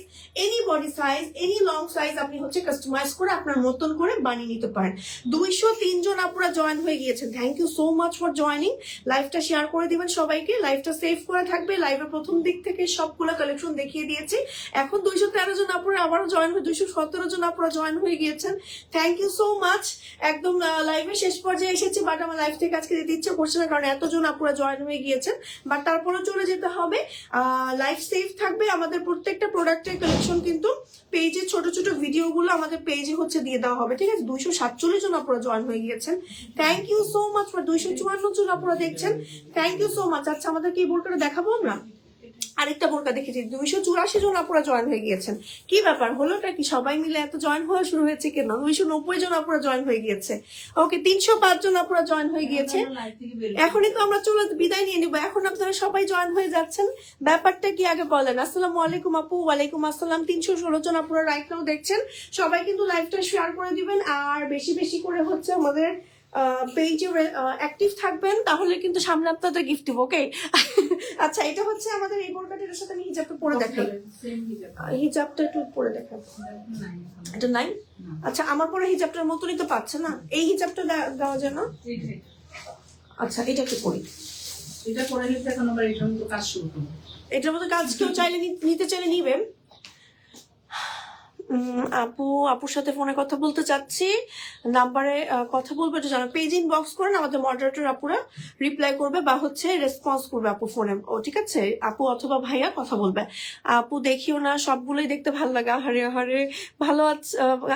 [SPEAKER 1] any body size, any long size আপনি হচ্ছে কাস্টমাইজ করে আপনার মতন করে বানিয়ে নিতে পারেন। 203 জন আপুরা জয়েন হয়ে গিয়েছেন, thank you so much for joining. লাইভটা শেয়ার করে দিবেন সবাইকে, লাইভটা সেভ করে থাকবে। লাইভের প্রথম দিক থেকে সবগুলো কালেকশন দেখিয়ে দিয়েছি। এখন 213 জন আপুরা আবারও জয়েন হয়ে 217 জন আপুরা জয়েন হয়ে গিয়েছেন, থ্যাংক ইউ সো মাচ। একদম লাইভের শেষ পর্যায়ে এসেছে, বাট আমার লাইভ থেকে আজকে দিতে ইচ্ছে করছে না, কারণ এতজন আপুরা জয়েন হয়ে গিয়েছেন। বাট তারপরে চলে যেতে হবে লাইভ সেফ থাকবে। আমাদের প্রত্যেকটা প্রোডাক্টের কালেকশন কিন্তু পেজে ছোট ছোট ভিডিওগুলো আমাদের পেজে হচ্ছে দিয়ে দেওয়া হবে, ঠিক আছে? 247 জন আপনারা জয়েন হয়ে গিয়েছেন, থ্যাংক ইউ সো মাচ। 254 জন আপনারা দেখছেন, থ্যাংক ইউ সো মাচ। আচ্ছা, আমাদেরকে এই বোরকাটা দেখাবো আমরা। আরেকটা বোরকা দেখেছি, 284 জন আপনারা জয়েন হয়ে গিয়েছেন। কি ব্যাপার হলোটা কি, সবাই মিলে এত জয়েন হওয়া শুরু হয়েছে কেন? 290 জন আপনারা জয়েন হয়ে গিয়েছে। ওকে, 305 জন আপনারা জয়েন হয়ে গিয়েছে। এখনই তো আমরা চলে বিদায় নিয়ে নিবো, এখন আপনারা সবাই জয়েন হয়ে যাচ্ছেন, ব্যাপারটা কি আগে বলেন। আসসালামু আলাইকুম আপু। ওয়ালাইকুম আসসালাম। 316 জন আপনারা রাইট নাও দেখছেন, সবাই কিন্তু লাইভটা শেয়ার করে দিবেন, আর বেশি বেশি করে হচ্ছে আমাদের পেজে অ্যাক্টিভ থাকবেন, তাহলে কিন্তু সামনে আপনাদের গিফট দিব। ওকে আচ্ছা, এটা হচ্ছে আমাদের এই বোরকাটার সাথে আমি হিজাবটা পরে দেখাই, হিজাবটা একটু পরে দেখাই। এটা নাই? আচ্ছা, আমার পরে হিজাবটার মতনই তো পাচ্ছে না, এই হিজাবটা দেওয়া যায় না? আচ্ছা, এটা কি করি,
[SPEAKER 2] এটা পরে নিতে এখন আবার এটার মতো কাজ শুরু করব।
[SPEAKER 1] এটার মতো কাজ কেউ চাইলে নিতে চাইলে নিবেন। আপুর সাথে ফোনে কথা বলতে চাচ্ছি, নাম্বারে কথা বলবো, এটা জানো। পেজ ইনবক্স করেন, আমাদের মডারেটর আপুরা রিপ্লাই করবে বা হচ্ছে রেসপন্স করবে আপু ফোনে। ও ঠিক আছে, আপু অথবা ভাইয়া কথা বলবে। আপু দেখিও না, সবগুলোই দেখতে ভালো লাগে। হারে হারে ভালো আছে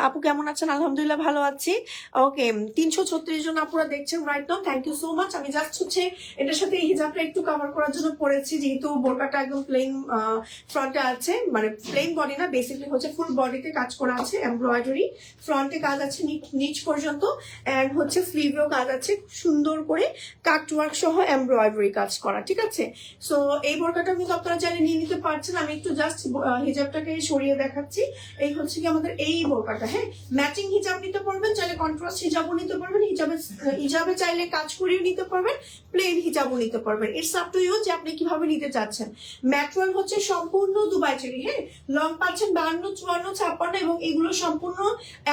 [SPEAKER 1] আপু, কেমন আছেন? আলহামদুলিল্লাহ ভালো আছি। ওকে, 336 জন আপুরা দেখছেন right now, thank you so much. আমি জাস্ট হচ্ছে এটার সাথে এই হিজাবটা একটু কভার করার জন্য পড়েছি, যেহেতু বোরকাটা একদম প্লেন ফ্রন্টে আছে, মানে প্লেন বডি না, বেসিক্যালি হচ্ছে ফুল বডি কাজ করা আছে, এমব্রয়ডারি ফ্রন্টে কাজ আছে নিচ পর্যন্ত, এন্ড হচ্ছে স্লিভেও কাজ আছে সুন্দর করে কাট ওয়ার্ক সহ এমব্রয়ডারি কাজ করা, ঠিক আছে? সো এই বোরকাটা কিন্তু আপনারা চাইলে নিয়ে নিতে পারছেন। আমি একটু জাস্ট হিজাবটাকে সরিয়ে দেখাচ্ছি। এই হচ্ছে কি আমাদের এই বোরকাটা, হ্যাঁ, ম্যাচিং হিজাব নিতে পারবেন, চাইলে কন্ট্রাস্ট হিজাবও নিতে পারবেন, হিজাবে চাইলে কাজ করিয়ে নিতে পারবেন, প্লেন হিজাবও নিতে পারবেন। ইটস আপ টু ইউ যে আপনি কিভাবে নিতে চাচ্ছেন। ম্যাটেরিয়াল হচ্ছে সম্পূর্ণ দুবাই চেরি, হ্যাঁ, লং পাচ্ছেন 52, 54, 56, এবং এগুলো সম্পূর্ণ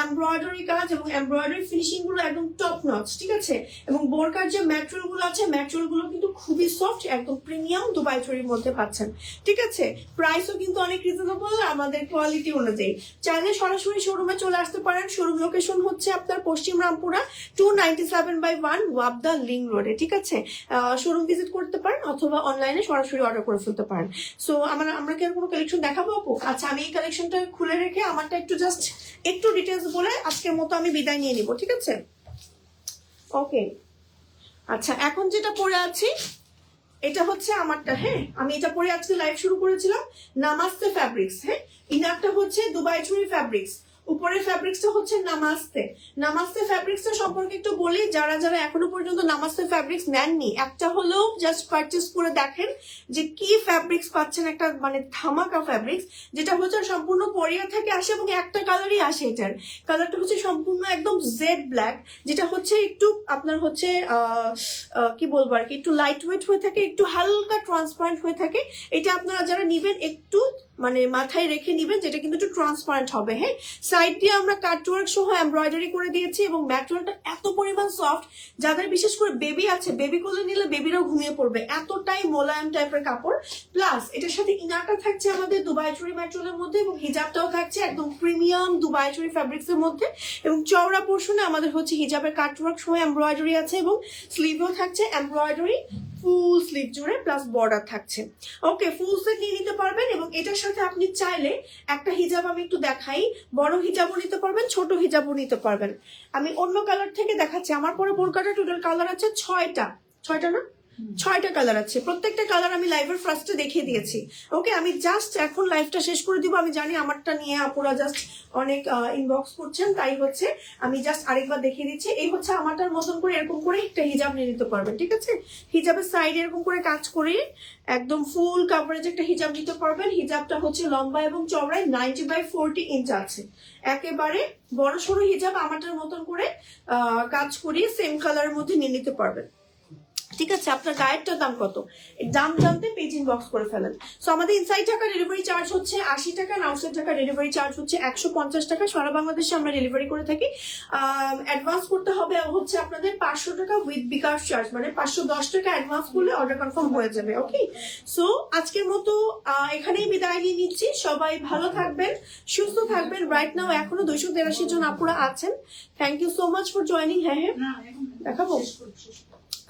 [SPEAKER 1] এমব্রয়ডারি কাজ, এবং এমব্রয়ডারি ফিনিশিং গুলো একদম টপ নচ, ঠিক আছে? এবং বোরকার যে ম্যাটেরিয়াল গুলো আছে, ম্যাটেরিয়াল গুলো কিন্তু খুবই সফট, একদম প্রিমিয়াম দুবাই চেরির মধ্যে পাচ্ছেন, ঠিক আছে? প্রাইসও কিন্তু অনেক রিজনেবল আমাদের কোয়ালিটি অনুযায়ী। চাইলে সরাসরি শোরুমে চলে আসতে পারেন। শোরুম লোকেশন হচ্ছে আপনার পশ্চিম রামপুরা 297/1 ওয়াবদা লিংক রোডে, ঠিক আছে? শোরুম ভিজিট করতে পারেন অথবা অনলাইনে সরাসরি অর্ডার করে ফেলতে পারেন। সো আমরা কি আর কোনো কালেকশন দেখাবো আপু? আচ্ছা, আমি এই কালেকশনটা খুলে রেখে আমারটা একটু জাস্ট একটু ডিটেলস বলে আজকের মতো আমি বিদায় নিয়ে নিব, ঠিক আছে? ওকে, আচ্ছা, এখন যেটা পরে আছি এটা হচ্ছে আমারটা, হ্যাঁ, আমি এটা পরে আজকে লাইভ শুরু করেছিলাম। নামাস্তে ফ্যাব্রিক্স, হ্যাঁ, ইনারটা হচ্ছে দুবাই চুরি ফ্যাব্রিক্স, উপরের ফ্যাব্রিক্সটা হচ্ছে নামাস্তে। নামাস্তে ফ্যাব্রিক্সটা সম্পর্কে একটু বলি, যারা যারা এখনো পর্যন্ত নামাস্তে ফ্যাব্রিক্স নেননি, একটা হলেও জাস্ট পারচেস করে দেখেন যে কি ফ্যাব্রিক্স পাচ্ছেন। একটা মানে ধামাকা ফ্যাব্রিক্স, যেটা হচ্ছে সম্পূর্ণ কোরিয়া থেকে আসে এবং একটা কালারই আসে। এটার কালারটা হচ্ছে সম্পূর্ণ একদম জেড ব্ল্যাক, যেটা হচ্ছে একটু আপনার হচ্ছে কি বলবো আর কি, একটু লাইট ওয়েট হয়ে থাকে, একটু হালকা ট্রান্সপারেন্ট হয়ে থাকে। এটা আপনারা যারা নিবেন একটু মানে মাথায় রেখে নিবেন, যেটা কিন্তু একটু ট্রান্সপারেন্ট হবে, হ্যাঁ। সাইড দিয়ে আমরা কাটওয়ার্ক সহ এমব্রয়ডারি করে দিয়েছি, এবং ম্যাটেরিয়ালটা এত পরিমাণ সফট, যাদের বিশেষ করে বেবি আছে, বেবি কোলে নিলে বেবিরাও ঘুমিয়ে পড়বে, এতটাই মোলায়েম টাইপের কাপড়। প্লাস এটার সাথে ইনারটা থাকছে আমাদের দুবাই চুরি ম্যাটেরিয়ালের মধ্যে, এবং হিজাবটাও থাকছে একদম প্রিমিয়াম দুবাই চুরি ফ্যাব্রিক্স এর মধ্যে, এবং চওড়া পোর্শনে আমাদের হচ্ছে হিজাবের কাটওয়ার্ক সহ এমব্রয়ডারি আছে, এবং স্লিভেও থাকছে এমব্রয়ডারি ফুল স্লিভ জুড়ে, প্লাস বর্ডার থাকছে। ওকে, ফুল সেট নিয়ে নিতে পারবেন। এবং এটার সাথে আপনি চাইলে একটা হিজাব আমি একটু দেখাই, বড় হিজাবও নিতে পারবেন, ছোট হিজাবও নিতে পারবেন। আমি অন্য কালার থেকে দেখাচ্ছি। আমার পরে বোরকাটা টোটাল কালার আছে 6টা না, 6টা কালার আছে। প্রত্যেকটা কালার আমি লাইভের ফার্স্টে দেখিয়ে দিয়েছি। ওকে, আমি জাস্ট এখন লাইভটা শেষ করে দিব। আমি জানি আমারটা নিয়ে আপুরা জাস্ট অনেক ইনবক্স করছেন, তাই হচ্ছে আমি জাস্ট আরেকবার দেখিয়ে দিচ্ছি। এই হচ্ছে আমারটার মতন করে এরকম করে একটা হিজাব নিয়ে নিতে পারবেন, ঠিক আছে? হিজাবের সাইড এরকম করে কাজ করে একদম ফুল কাভারেজ একটা হিজাব নিতে পারবেন। হিজাবটা হচ্ছে লম্বা এবং চওড়ায় 90/40 ইঞ্চ আছে, একেবারে বড় সড়ো হিজাব। আমারটার মতন করে কাজ করিয়ে সেম কালারের মধ্যে নিয়ে নিতে পারবেন, ঠিক আছে? আপনার গায়েরটার দাম কত, দাম জানতে পেজ ইনবক্স করে ফেলেন। সো আমাদের ইনসাইড টাকা ডেলিভারি চার্জ হচ্ছে 80 টাকা, আর আউটসাইড টাকা ডেলিভারি চার্জ হচ্ছে 150 টাকা। সারা বাংলাদেশে আমরা ডেলিভারি করে থাকি। অ্যাডভান্স করতে হবে হচ্ছে আপনাদের 500 টাকা উইথ বিকাশ চার্জ, মানে 510 টাকা অ্যাডভান্স করলে অর্ডার কনফার্ম হয়ে যাবে। ওকে, সো আজকের মতো এখানেই বিদায় নিয়ে নিচ্ছি। সবাই ভালো থাকবেন, সুস্থ থাকবেন। রাইট নাও এখনো 283 জন আপুরা আছেন। Thank you so much for joining. হ্যাঁ দেখাবো।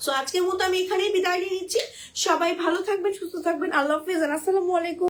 [SPEAKER 1] সো আজকের মতো আমি এখানেই বিদায় নিয়ে নিচ্ছি। সবাই ভালো থাকবেন, সুস্থ থাকবেন। আল্লাহ হাফেজ, আসসালামু আলাইকুম।